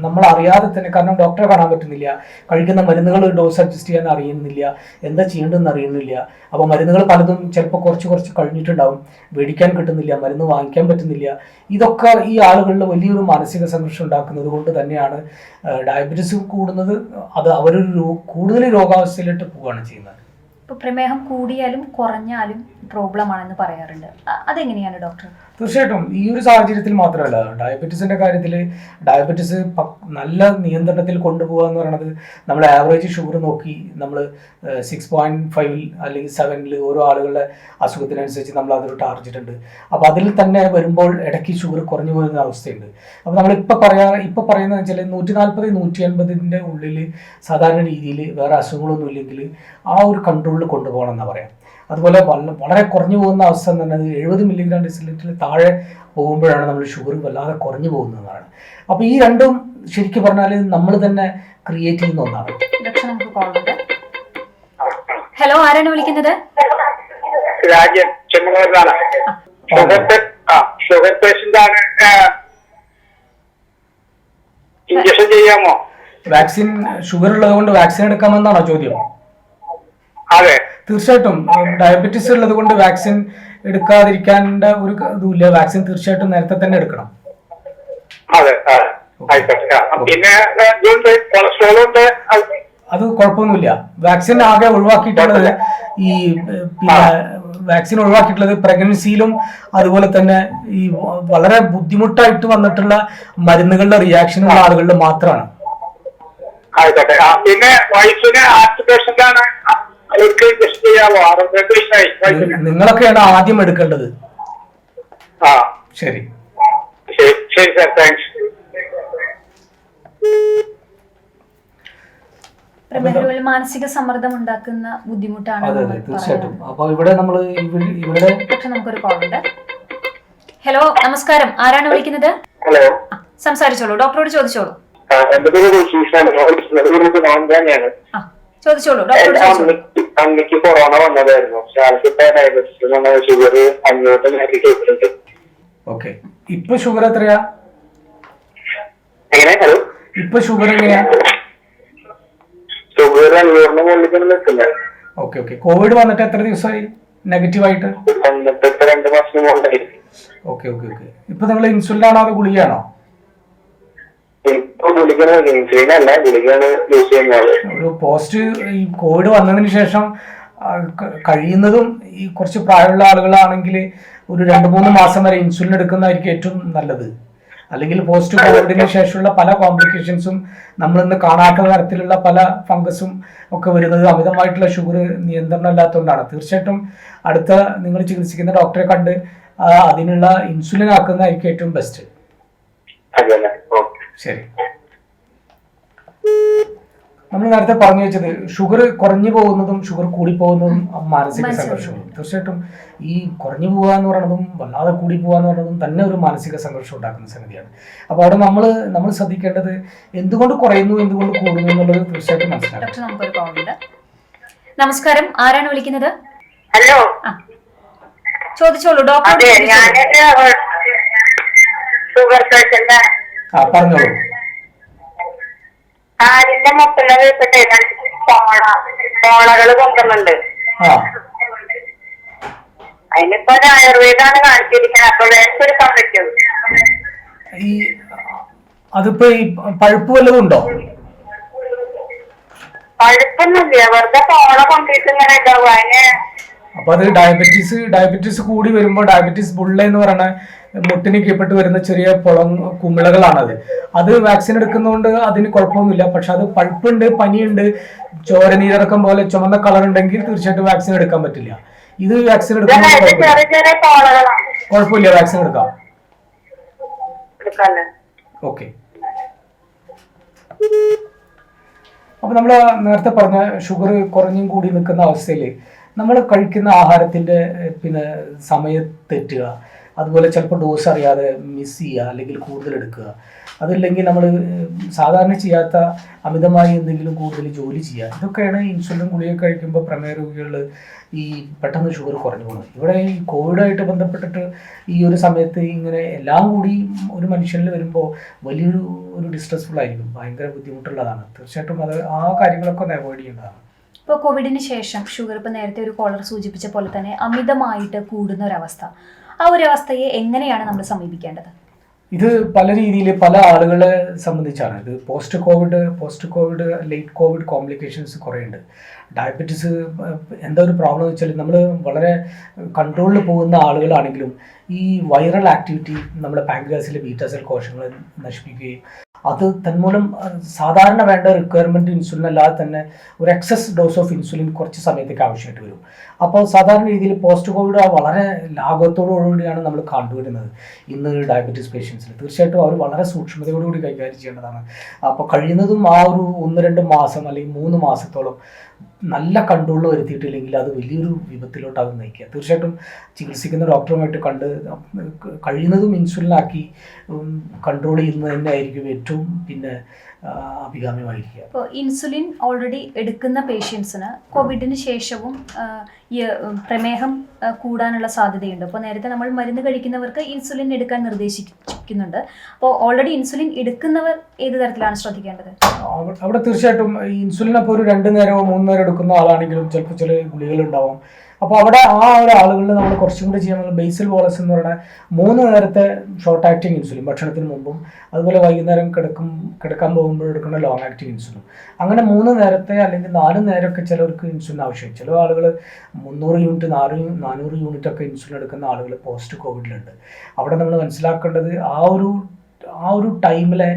നമ്മൾ അറിയാതെ തന്നെ, കാരണം ഡോക്ടറെ കാണാൻ പറ്റുന്നില്ല, കഴിക്കുന്ന മരുന്നുകൾ ഡോസ് അഡ്ജസ്റ്റ് ചെയ്യാൻ അറിയുന്നില്ല, എന്താ ചെയ്യേണ്ടതെന്ന് അറിയുന്നില്ല. അപ്പോൾ മരുന്നുകൾ പലതും ചിലപ്പോൾ കുറച്ച് കഴിഞ്ഞിട്ടുണ്ടാവും, മേടിക്കാൻ കിട്ടുന്നില്ല, മരുന്ന് വാങ്ങിക്കാൻ പറ്റുന്നില്ല. ഇതൊക്കെ ഈ ആളുകളിൽ വലിയൊരു മാനസിക സംഘർഷം ഉണ്ടാക്കുന്നത് കൊണ്ട് തന്നെയാണ് ഡയബറ്റീസ് കൂടുന്നത്. അത് അവരൊരു കൂടുതൽ രോഗാവസ്ഥയിലിട്ട് പോവുകയാണ് ചെയ്യുന്നത്. ഇപ്പോൾ പ്രമേഹം കൂടിയാലും കുറഞ്ഞാലും പ്രോബ്ലം ആണെന്ന് പറയാറുണ്ട്. അതെങ്ങനെയാണ് ഡോക്ടർ? തീർച്ചയായിട്ടും ഈ ഒരു സാഹചര്യത്തിൽ മാത്രമല്ല, ഡയബറ്റീസിൻ്റെ കാര്യത്തിൽ ഡയബറ്റീസ് നല്ല നിയന്ത്രണത്തിൽ കൊണ്ടുപോകുക എന്ന് പറയുന്നത് നമ്മൾ ആവറേജ് ഷുഗർ നോക്കി നമ്മൾ 6.5 അല്ലെങ്കിൽ 7 ഓരോ ആളുകളുടെ അസുഖത്തിനനുസരിച്ച് നമ്മൾ അതൊരു ടാർഗറ്റ് ഉണ്ട്. അപ്പോൾ അതിൽ തന്നെ വരുമ്പോൾ ഇടയ്ക്ക് ഷുഗർ കുറഞ്ഞു പോകുന്ന അവസ്ഥയുണ്ട്. അപ്പോൾ നമ്മളിപ്പോൾ പറയുന്നത് വെച്ചാൽ 140-150 ഉള്ളിൽ സാധാരണ രീതിയിൽ വേറെ അസുഖങ്ങളൊന്നും ഇല്ലെങ്കിൽ ആ ഒരു കൺട്രോളിൽ കൊണ്ടുപോകണം എന്നാണ് പറയാം. അതുപോലെ വളരെ കുറഞ്ഞു പോകുന്ന അവസ്ഥ എന്ന് പറഞ്ഞാൽ 70 mg/dL താഴെ പോകുമ്പോഴാണ് നമ്മൾ ഷുഗർ വല്ലാതെ കുറഞ്ഞു പോകുന്നതാണ്. അപ്പോൾ ഈ രണ്ടും ശരിക്കും പറഞ്ഞാൽ നമ്മൾ തന്നെ ക്രിയേറ്റ് ചെയ്യുന്ന ഒന്നാണ്. ഹലോ, ആരാണ് വിളിക്കുന്നത്? രാജൻ ചെമ്മണൂരിലാണ്. ഷുഗർ പേഷ്യന്റ് ആണ്. ഇഞ്ചക്ഷൻ ചെയ്യാമോ? വാക്സിൻ ഷുഗർ ഉള്ളത് കൊണ്ട് വാക്സിൻ എടുക്കാമെന്നാണോ ചോദ്യം? അതെ, തീർച്ചയായിട്ടും. ഡയബറ്റീസ് ഉള്ളത് കൊണ്ട് വാക്സിൻ എടുക്കാതിരിക്കേണ്ട ഒരു ഇതുമില്ല. വാക്സിൻ തീർച്ചയായിട്ടും നേരത്തെ തന്നെ എടുക്കണം. അതെ, പിന്നെ കൊളസ്ട്രോൾ ഉണ്ട്, അത് കുഴപ്പമൊന്നുമില്ല. വാക്സിൻ ആകെ ഒഴിവാക്കിയിട്ടുള്ളത് വാക്സിൻ ഒഴിവാക്കിയിട്ടുള്ളത് പ്രഗ്നൻസിയിലും അതുപോലെ തന്നെ ഈ വളരെ ബുദ്ധിമുട്ടായിട്ട് വന്നിട്ടുള്ള മരുന്നുകളുടെ റിയാക്ഷനുള്ള ആളുകളിൽ മാത്രമാണ്. ആയിക്കോട്ടെ. പിന്നെ വൈഫിന് ഹാർട്ട് പേഷ്യന്റ് ആണ്, നിങ്ങളൊക്കെയാണ് ആദ്യം എടുക്കേണ്ടത്. ശരി ശരി സാർ, താങ്ക്സ്. മാനസിക സമ്മർദ്ദം ഉണ്ടാക്കുന്ന ബുദ്ധിമുട്ടാണ്. അതെ, തീർച്ചയായിട്ടും. അപ്പൊ ഇവിടെ ഇവിടെ നമുക്കൊരു കോൾ ഉണ്ട്. ഹലോ, നമസ്കാരം. ആരാണ് വിളിക്കുന്നത്? ഹലോ, സംസാരിച്ചോളൂ, ഡോക്ടറോട് ചോദിച്ചോളൂ. എന്റെ പേര് ചോദിച്ചോളൂ. അമ്മയ്ക്ക് കൊറോണ വന്നതായിരുന്നു. ഷുഗർ 500. ഓക്കെ, ഇപ്പൊ ഷുഗർ എത്രയാ? എങ്ങനെ? ഹലോ, ഇപ്പൊ ഷുഗർ എങ്ങനെയാ? ഷുഗർ 500 മുകളിൽ നിൽക്കുന്നത്. ഓക്കെ. കോവിഡ് വന്നിട്ട് എത്ര ദിവസമായി നെഗറ്റീവായിട്ട്? 2 മാസം മുകളിലായി. ഓക്കെ. ഇപ്പൊ നിങ്ങൾ ഇൻസുലിൻ ആണോ അതോ ഗുളികയാണോ? ഒരു പോസ്റ്റ് ഈ കോവിഡ് വന്നതിന് ശേഷം കഴിയുന്നതും ഈ കുറച്ച് പ്രായമുള്ള ആളുകളാണെങ്കിൽ ഒരു 2-3 മാസം വരെ ഇൻസുലിൻ എടുക്കുന്നതായിരിക്കും ഏറ്റവും നല്ലത്. അല്ലെങ്കിൽ പോസ്റ്റ് കോവിഡിന് ശേഷമുള്ള പല കോംപ്ലിക്കേഷൻസും നമ്മളിന്ന് കാണാത്ത തരത്തിലുള്ള പല ഫംഗസും ഒക്കെ വരുന്നത് അമിതമായിട്ടുള്ള ഷുഗർ നിയന്ത്രണം ഇല്ലാത്തതുകൊണ്ടാണ്. തീർച്ചയായിട്ടും അടുത്ത നിങ്ങൾ ചികിത്സിക്കുന്ന ഡോക്ടറെ കണ്ട് അതിനുള്ള ഇൻസുലിൻ ആക്കുന്നതായിരിക്കും ഏറ്റവും ബെസ്റ്റ്. ശരി. നമ്മൾ നേരത്തെ പറഞ്ഞു വെച്ചത് ഷുഗർ കുറഞ്ഞു പോകുന്നതും ഷുഗർ കൂടി പോകുന്നതും മാനസിക സംഘർഷവും. തീർച്ചയായിട്ടും ഈ കുറഞ്ഞു പോകുക എന്ന് പറയുന്നതും വല്ലാതെ കൂടി പോകുക എന്ന് പറയുന്നതും തന്നെ ഒരു മാനസിക സംഘർഷം ഉണ്ടാക്കുന്ന സംഗതിയാണ്. അപ്പോൾ അവിടെ നമ്മൾ ശ്രദ്ധിക്കേണ്ടത് എന്തുകൊണ്ട് കുറയുന്നു, എന്തുകൊണ്ട് കൂടുന്നു എന്നുള്ളത് തീർച്ചയായിട്ടും മനസ്സിലാക്കും. നമസ്കാരം, ആരാണ് വിളിക്കുന്നത്? ഹലോ, ചോദിച്ചോളൂ ഡോക്ടർ. Sugar patient. പറഞ്ഞോളൂ. കാലിന്റെ മുട്ടിലെ വീട്ടിട്ട് പോളകള് കൊണ്ടുവന്നുണ്ട്. അതിനിപ്പോ ആയുർവേദാണ് കാണിച്ചിരിക്കുന്നത്. അപ്പൊ എടുക്കാൻ പറ്റും? അതിപ്പോ ഈ പഴുപ്പ് വല്ലതും ഉണ്ടോ? പഴുപ്പൊന്നുമില്ല, വെറുതെ പോണ കൊണ്ടിട്ട് ഇങ്ങനെ ഉണ്ടാവും. അതിന് അപ്പൊ അത് ഡയബറ്റീസ് കൂടി വരുമ്പോൾ ഡയബറ്റീസ് ബുള്ള എന്ന് പറയുന്ന മുട്ടിന് കീഴ്പ്പെട്ട് വരുന്ന ചെറിയ കുമിളകളാണത്. അത് വാക്സിൻ എടുക്കുന്നതുകൊണ്ട് അതിന് കുഴപ്പമൊന്നുമില്ല. പക്ഷെ അത് പഴുപ്പുണ്ട്, പനിയുണ്ട്, ചോരനീരിറക്കം പോലെ ചുമന്ന കളർ ഉണ്ടെങ്കിൽ തീർച്ചയായിട്ടും വാക്സിൻ എടുക്കാൻ പറ്റില്ല. ഇത് വാക്സിൻ എടുക്കുന്നത് കുഴപ്പമില്ല, വാക്സിൻ എടുക്കാം. ഓക്കെ. അപ്പൊ നമ്മൾ നേരത്തെ പറഞ്ഞ ഷുഗർ കുറഞ്ഞും കൂടി നിൽക്കുന്ന അവസ്ഥയിൽ നമ്മൾ കഴിക്കുന്ന ആഹാരത്തിന്റെ സമയം തെറ്റുക, അതുപോലെ ചിലപ്പോൾ ഡോസ് അറിയാതെ മിസ് ചെയ്യുക, അല്ലെങ്കിൽ കൂടുതൽ എടുക്കുക, അതല്ലെങ്കിൽ നമ്മൾ സാധാരണ ചെയ്യാത്ത അമിതമായി എന്തെങ്കിലും കൂടുതൽ ജോലി ചെയ്യുക, ഇതൊക്കെയാണ് ഇൻസുലിൻ ഗുളിക കഴിക്കുമ്പോൾ പ്രമേഹ രോഗികളിൽ ഈ പെട്ടെന്ന് ഷുഗർ കുറഞ്ഞു പോകുന്നത്. ഇവിടെ ഈ കോവിഡായിട്ട് ബന്ധപ്പെട്ടിട്ട് ഈ ഒരു സമയത്ത് ഇങ്ങനെ എല്ലാം കൂടി ഒരു മനുഷ്യനിൽ വരുമ്പോൾ വലിയൊരു ഡിസ്ട്രെസ്ഫുൾ ആയിരിക്കും, ഭയങ്കര ബുദ്ധിമുട്ടുള്ളതാണ്. തീർച്ചയായിട്ടും അത് ആ കാര്യങ്ങളൊക്കെ ഒന്ന് അവോയ്ഡ് ചെയ്യേണ്ടതാണ്. ഇപ്പോൾ കോവിഡിന് ശേഷം ഷുഗർ, ഇപ്പോൾ നേരത്തെ ഒരു കോളർ സൂചിപ്പിച്ച പോലെ തന്നെ അമിതമായിട്ട് കൂടുന്ന ഒരവസ്ഥ, ആ ഒരു അവസ്ഥയെ എങ്ങനെയാണ് നമ്മൾ സമീപിക്കേണ്ടത്? ഇത് പല രീതിയിൽ പല ആളുകളെ സംബന്ധിച്ചാണ്. ഇത് post Covid late Covid complications കുറേ ഉണ്ട്. ഡയബറ്റീസ് എന്താ ഒരു പ്രോബ്ലം എന്ന് വെച്ചാൽ നമ്മൾ വളരെ കൺട്രോളിൽ പോകുന്ന ആളുകളാണെങ്കിലും ഈ വൈറൽ ആക്ടിവിറ്റി നമ്മുടെ പാൻക്രിയാസിലെ ബീറ്റാ സെൽ കോശങ്ങളെ നശിപ്പിക്കുകയും അത് തന്മൂലം സാധാരണ വേണ്ട റിക്വയർമെൻറ്റ് ഇൻസുലിൻ അല്ലാതെ തന്നെ ഒരു എക്സസ് ഡോസ് ഓഫ് ഇൻസുലിൻ കുറച്ച് സമയത്തേക്ക് ആവശ്യമായിട്ട് വരും. അപ്പോൾ സാധാരണ രീതിയിൽ പോസ്റ്റ് കോവിഡ് വളരെ ലാഘവത്തോടുകൂടിയാണ് നമ്മൾ കണ്ടുവരുന്നത് ഇന്ന് ഡയബറ്റീസ് പേഷ്യൻസിൽ. തീർച്ചയായിട്ടും അവർ വളരെ സൂക്ഷ്മതയോടുകൂടി കൈകാര്യം ചെയ്യേണ്ടതാണ്. അപ്പോൾ കഴിയുന്നതും ആ ഒരു 1-2 മാസം അല്ലെങ്കിൽ 3 മാസത്തോളം നല്ല കൺട്രോളിൽ വരുത്തിയിട്ടില്ലെങ്കിൽ അത് വലിയൊരു വിപത്തിലോട്ടാകും നയിക്കുക. തീർച്ചയായിട്ടും ചികിത്സിക്കുന്ന ഡോക്ടറുമായിട്ട് കണ്ട് കഴിയുന്നതും ഇൻസുലിനാക്കി കൺട്രോൾ ചെയ്യുന്നത് തന്നെ ആയിരിക്കും ഏറ്റവും അഭികാമ്യമായിരിക്കുക. ഇപ്പോൾ ഇൻസുലിൻ ഓൾറെഡി എടുക്കുന്ന പേഷ്യൻസിന് കോവിഡിന് ശേഷവും ഈ പ്രമേഹം കൂടാനുള്ള സാധ്യതയുണ്ട്. അപ്പോൾ നേരത്തെ നമ്മൾ മരുന്ന് കഴിക്കുന്നവർക്ക് ഇൻസുലിൻ എടുക്കാൻ നിർദ്ദേശിക്കുന്നുണ്ട്. അപ്പോൾ ഓൾറെഡി ഇൻസുലിൻ എടുക്കുന്നവർ ഏത് തരത്തിലാണ് ശ്രദ്ധിക്കേണ്ടത്? അവിടെ തീർച്ചയായിട്ടും ഇൻസുലിൻ അപ്പോൾ ഒരു 2 നേരമോ 3 നേരം എടുക്കുന്ന ആളാണെങ്കിലും ചിലപ്പോൾ ചില ഗുളികളുണ്ടാവും. അപ്പോൾ അവിടെ ആ ഒരു ആളുകളിൽ നമ്മൾ കുറച്ചും കൂടി ചെയ്യാൻ ബേസൽ ബോളസ് എന്ന് പറയുന്ന 3 നേരത്തെ ഷോർട്ട് ആക്ടിങ് ഇൻസുലിൻ ഭക്ഷണത്തിന് മുമ്പും അതുപോലെ വൈകുന്നേരം കിടക്കാൻ പോകുമ്പോൾ എടുക്കുന്ന ലോങ് ആക്ടിങ് ഇൻസുലിൻ, അങ്ങനെ 3 നേരത്തെ അല്ലെങ്കിൽ 4 നേരമൊക്കെ ചിലർക്ക് ഇൻസുലിൻ ആവശ്യം. ചില ആളുകൾ 300 യൂണിറ്റ് 400 യൂണിറ്റ് ഒക്കെ ഇൻസുലിൻ എടുക്കുന്ന ആളുകൾ പോസ്റ്റ് കോവിഡിലുണ്ട്. അവിടെ നമ്മൾ മനസ്സിലാക്കേണ്ടത് ആ ഒരു ടൈമിലെ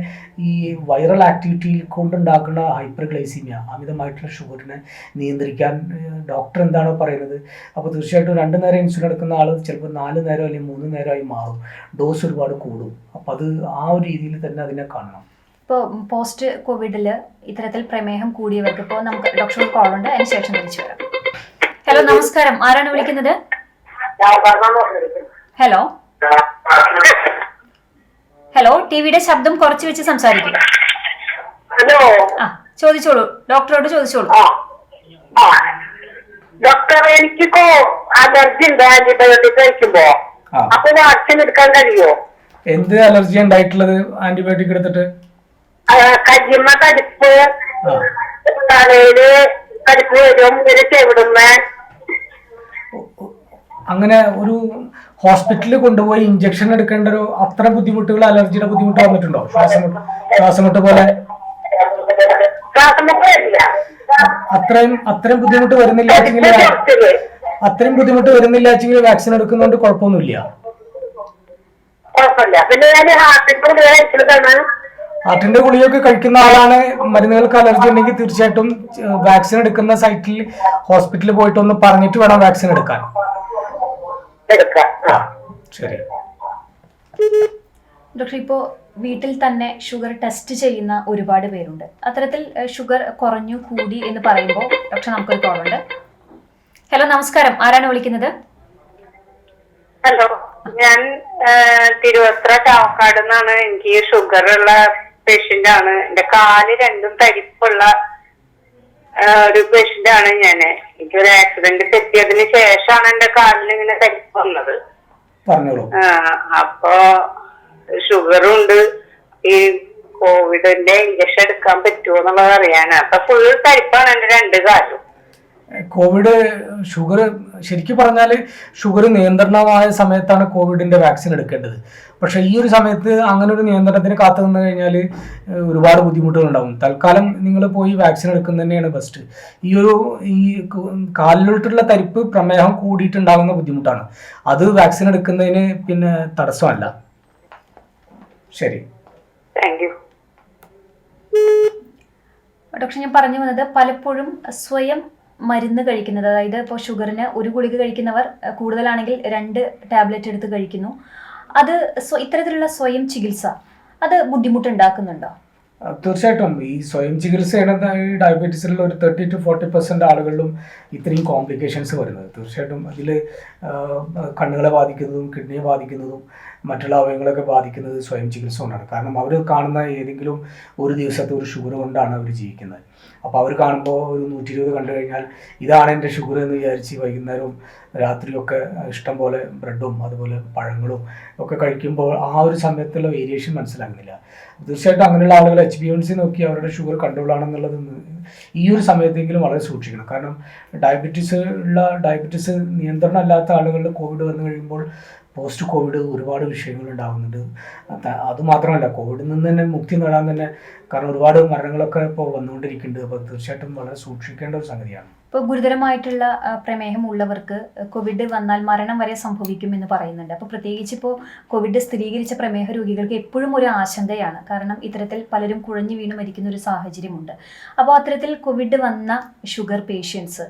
ഈ വൈറൽ ആക്ടിവിറ്റി കൊണ്ടുണ്ടാക്കുന്ന ഹൈപ്പർഗ്ലൈസീമിയ, അമിതമായിട്ടുള്ള ഷുഗറിനെ നിയന്ത്രിക്കാൻ ഡോക്ടർ എന്താണോ പറയുന്നത്, അപ്പോൾ തീർച്ചയായിട്ടും 2 നേരം ഇൻസുലിൻ എടുക്കുന്ന ആൾ ചിലപ്പോൾ 4 നേരം അല്ലെങ്കിൽ 3 നേരമായി മാറും, ഡോസ് ഒരുപാട് കൂടും. അപ്പോൾ അത് ആ ഒരു രീതിയിൽ തന്നെ അതിനെ കാണണം. ഇപ്പോൾ പോസ്റ്റ് കോവിഡിൽ ഇത്തരത്തിൽ പ്രമേഹം കൂടിയവർക്ക് ഇപ്പോൾ നമുക്ക് ഡോക്ടർ കോൾ ഉണ്ട്, അതിന് ശേഷം തിരിച്ചു വരാം. ഹലോ, നമസ്കാരം. ആരാണ് വിളിക്കുന്നത്? ഹലോ, ടിവിയുടെ ശബ്ദം കുറച്ച് വെച്ച് സംസാരിക്കുക. ഹലോ, ചോദിച്ചോളൂ, ഡോക്ടറോട് ചോദിച്ചോളൂ. ഡോക്ടർ, എനിക്കിപ്പോ അലർജി ഉണ്ട് ആന്റിബയോട്ടിക് കഴിക്കുമ്പോ, അപ്പൊ വാക്സിൻ എടുക്കാൻ കഴിയുമോ? എന്ത് അലർജി ഉണ്ടായിട്ടുള്ളത് ആന്റിബയോട്ടിക് എടുത്തിട്ട്? കയ്യുമ്മ കടിപ്പ്, തലയില് കടിപ്പ് വരും, ചെവിടുമ്മ. അങ്ങനെ ഒരു ഹോസ്പിറ്റലിൽ കൊണ്ടുപോയി ഇഞ്ചക്ഷൻ എടുക്കേണ്ട ഒരു അത്ര ബുദ്ധിമുട്ടുകൾ, അലർജിയുടെ ബുദ്ധിമുട്ട് വന്നിട്ടുണ്ടോ? ശ്വാസമുട്ട് പോലെ അത്രയും ബുദ്ധിമുട്ട് വരുന്നില്ല വെച്ചെങ്കിൽ വാക്സിൻ എടുക്കുന്നതുകൊണ്ട് കുഴപ്പമൊന്നുമില്ല. ഹാർട്ടിന്റെ ഗുളികയൊക്കെ കഴിക്കുന്ന ആളാണ്, മരുന്നുകൾക്ക് അലർജി ഉണ്ടെങ്കിൽ തീർച്ചയായിട്ടും വാക്സിൻ എടുക്കുന്ന സൈറ്റിൽ ഹോസ്പിറ്റലിൽ പോയിട്ട് ഒന്ന് പറഞ്ഞിട്ട് വേണം വാക്സിൻ എടുക്കാൻ. ശരി ഡോക്ടർ, ഇപ്പോൾ വീട്ടിൽ തന്നെ ഷുഗർ ടെസ്റ്റ് ചെയ്യുന്ന ഒരുപാട് പേരുണ്ട്. അത്തരത്തിൽ ഷുഗർ കുറഞ്ഞു കൂടി എന്ന് പറയുമ്പോൾ ഡോക്ടർ നമുക്കൊരു കോൾ ഉണ്ട്. ഹലോ, നമസ്കാരം. ആരാണ് വിളിക്കുന്നത്? ഹലോ, ഞാൻ തിരുവത്ര ചാവക്കാട് നിന്നാണ്. എനിക്ക് ഷുഗർ ഉള്ള പേഷ്യന്റ് ആണ്. എന്റെ കാല് രണ്ടും തരിപ്പുള്ള ഒരു പേഷ്യന്റ് ആണ് ഞാന്. എനിക്കൊരു ആക്സിഡന്റ് പറ്റിയതിന് ശേഷമാണ് എന്റെ കാലിൽ ഇങ്ങനെ തരിപ്പ് വന്നത്. അപ്പൊ ഷുഗറും ഉണ്ട്. ഈ കോവിഡിന്റെ ഇഞ്ചക്ഷൻ എടുക്കാൻ പറ്റുമോ എന്നുള്ളത് അറിയാനാ. അപ്പൊ ഫുൾ തരിപ്പാണ് എന്റെ 2 കാലും. കോവിഡ് ഷുഗർ ശരിക്കും പറഞ്ഞാൽ ഷുഗർ നിയന്ത്രണമായ സമയത്താണ് കോവിഡിൻ്റെ വാക്സിൻ എടുക്കേണ്ടത്. പക്ഷേ ഈ ഒരു സമയത്ത് അങ്ങനെ ഒരു നിയന്ത്രണത്തിന് കാത്തു നിന്ന് കഴിഞ്ഞാൽ ഒരുപാട് ബുദ്ധിമുട്ടുകളുണ്ടാവും. തൽക്കാലം നിങ്ങൾ പോയി വാക്സിൻ എടുക്കുന്നത് തന്നെയാണ് ബെസ്റ്റ്. ഈ കാലിലോട്ടുള്ള തരിപ്പ് പ്രമേഹം കൂടിയിട്ടുണ്ടാകുന്ന ബുദ്ധിമുട്ടാണ്. അത് വാക്സിൻ എടുക്കുന്നതിന് പിന്നെ തടസ്സമല്ല. ശരി, താങ്ക് യു. ഡോക്ടർ, ഞാൻ പറഞ്ഞു വന്നത് പലപ്പോഴും സ്വയം മരുന്ന് കഴിക്കുന്നത്, അതായത് ഇപ്പോൾ ഷുഗറിന് ഒരു ഗുളിക കഴിക്കുന്നവർ കൂടുതലാണെങ്കിൽ 2 ടാബ്ലറ്റ് എടുത്ത് കഴിക്കുന്നു. അത് ഇത്തരത്തിലുള്ള സ്വയം ചികിത്സ അത് ബുദ്ധിമുട്ടുണ്ടാക്കുന്നുണ്ടോ? തീർച്ചയായിട്ടും ഈ സ്വയം ചികിത്സയാണ് ഈ ഡയബറ്റീസിലുള്ള ഒരു 30 to 40% ആളുകളിലും ഇത്രയും കോംപ്ലിക്കേഷൻസ് വരുന്നത്. തീർച്ചയായിട്ടും അതിൽ കണ്ണുകളെ ബാധിക്കുന്നതും കിഡ്നിയെ ബാധിക്കുന്നതും മറ്റുള്ള അവയവങ്ങളൊക്കെ ബാധിക്കുന്നത് സ്വയം ചികിത്സ കൊണ്ടാണ്. കാരണം അവർ കാണുന്ന ഏതെങ്കിലും ഒരു ദിവസത്തെ ഒരു ഷുഗർ കൊണ്ടാണ് അവർ ജീവിക്കുന്നത്. അപ്പോൾ അവർ കാണുമ്പോൾ ഒരു 120 കണ്ടു കഴിഞ്ഞാൽ ഇതാണ് എൻ്റെ ഷുഗർ എന്ന് വിചാരിച്ച് വൈകുന്നേരവും രാത്രിയൊക്കെ ഇഷ്ടം പോലെ ബ്രെഡും അതുപോലെ പഴങ്ങളും ഒക്കെ കഴിക്കുമ്പോൾ ആ ഒരു സമയത്തുള്ള വേരിയേഷൻ മനസ്സിലാകുന്നില്ല. തീർച്ചയായിട്ടും അങ്ങനെയുള്ള ആളുകൾ HbA1c നോക്കി അവരുടെ ഷുഗർ കൺട്രോൾ ആണെന്നുള്ളത് ഈ ഒരു സമയത്തെങ്കിലും വളരെ സൂക്ഷിക്കണം. കാരണം ഡയബറ്റീസ് നിയന്ത്രണം അല്ലാത്ത ആളുകളിൽ കോവിഡ് വന്നു കഴിയുമ്പോൾ പോസ്റ്റ് കോവിഡ് ഒരുപാട് വിഷയങ്ങൾ ഉണ്ടാകുന്നുണ്ട്. അതുമാത്രമല്ല, കോവിഡിൽ നിന്ന് തന്നെ മുക്തി നേടാൻ തന്നെ കാരണം ഒരുപാട് മരണങ്ങളൊക്കെ ഇപ്പോൾ വന്നുകൊണ്ടിരിക്കുന്നുണ്ട്. അപ്പോൾ തീർച്ചയായിട്ടും വളരെ സൂക്ഷിക്കേണ്ട ഒരു സംഗതിയാണ്. ഇപ്പോൾ ഗുരുതരമായിട്ടുള്ള പ്രമേഹം ഉള്ളവർക്ക് കോവിഡ് വന്നാൽ മരണം വരെ സംഭവിക്കുമെന്ന് പറയുന്നുണ്ട്. അപ്പോൾ പ്രത്യേകിച്ച് ഇപ്പോൾ കോവിഡ് സ്ഥിരീകരിച്ച പ്രമേഹ രോഗികൾക്ക് എപ്പോഴും ഒരു ആശങ്കയാണ്. കാരണം ഇത്തരത്തിൽ പലരും കുഴഞ്ഞു വീണ് മരിക്കുന്ന ഒരു സാഹചര്യമുണ്ട്. അപ്പോൾ അത്തരത്തിൽ കോവിഡ് വന്ന ഷുഗർ പേഷ്യൻസ്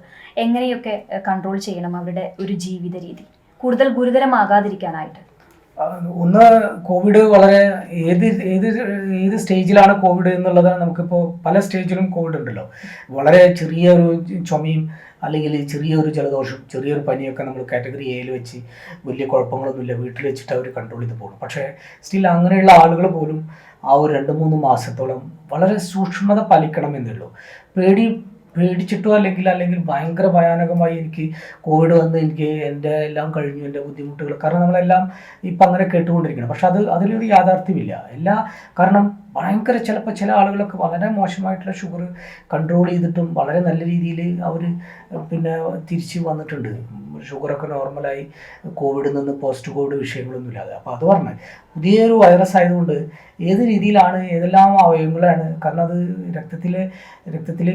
എങ്ങനെയൊക്കെ കൺട്രോൾ ചെയ്യണം അവരുടെ ഒരു ജീവിത രീതി കൂടുതൽ ഗുരുതരമാകാതിരിക്കാനായിട്ട്? ഒന്ന്, കോവിഡ് വളരെ ഏത് സ്റ്റേജിലാണ് കോവിഡ് എന്നുള്ളത് നമുക്കിപ്പോൾ പല സ്റ്റേജിലും കോവിഡ് ഉണ്ടല്ലോ. വളരെ ചെറിയൊരു ചുമയും അല്ലെങ്കിൽ ചെറിയൊരു ജലദോഷം, ചെറിയൊരു പനിയൊക്കെ നമ്മൾ കാറ്റഗറി എയിൽ വെച്ച് വലിയ കുഴപ്പങ്ങളൊന്നുമില്ല, വീട്ടിൽ വെച്ചിട്ട് അവർ കൺട്രോൾ ചെയ്ത് പോകും. പക്ഷേ സ്റ്റിൽ അങ്ങനെയുള്ള ആളുകൾ പോലും ആ ഒരു 2-3 മാസത്തോളം വളരെ സൂക്ഷ്മത പാലിക്കണം എന്നുള്ളൂ. പേടിച്ചിട്ടോ അല്ലെങ്കിൽ ഭയങ്കര ഭയാനകമായി എനിക്ക് കോവിഡ് വന്ന് എനിക്ക് എൻ്റെ എല്ലാം കഴിഞ്ഞു, എൻ്റെ ബുദ്ധിമുട്ടുകൾ, കാരണം നമ്മളെല്ലാം ഇപ്പം അങ്ങനെ കേട്ടുകൊണ്ടിരിക്കണം. പക്ഷെ അതിലൊരു യാഥാർത്ഥ്യമില്ല. കാരണം ഭയങ്കര ചിലപ്പോൾ ചില ആളുകളൊക്കെ വളരെ മോശമായിട്ടുള്ള ഷുഗർ കൺട്രോൾ ചെയ്തിട്ടും വളരെ നല്ല രീതിയിൽ അവർ പിന്നെ തിരിച്ച് വന്നിട്ടുണ്ട്. ഷുഗറൊക്കെ നോർമലായി കോവിഡിൽ നിന്ന് പോസ്റ്റ് കോവിഡ് വിഷയങ്ങളൊന്നുമില്ലാതെ. അപ്പോൾ അത് പറഞ്ഞ് പുതിയൊരു വൈറസ് ആയതുകൊണ്ട് ഏത് രീതിയിലാണ് ഏതെല്ലാം അവയവങ്ങളാണ്, കാരണം അത് രക്തത്തിൽ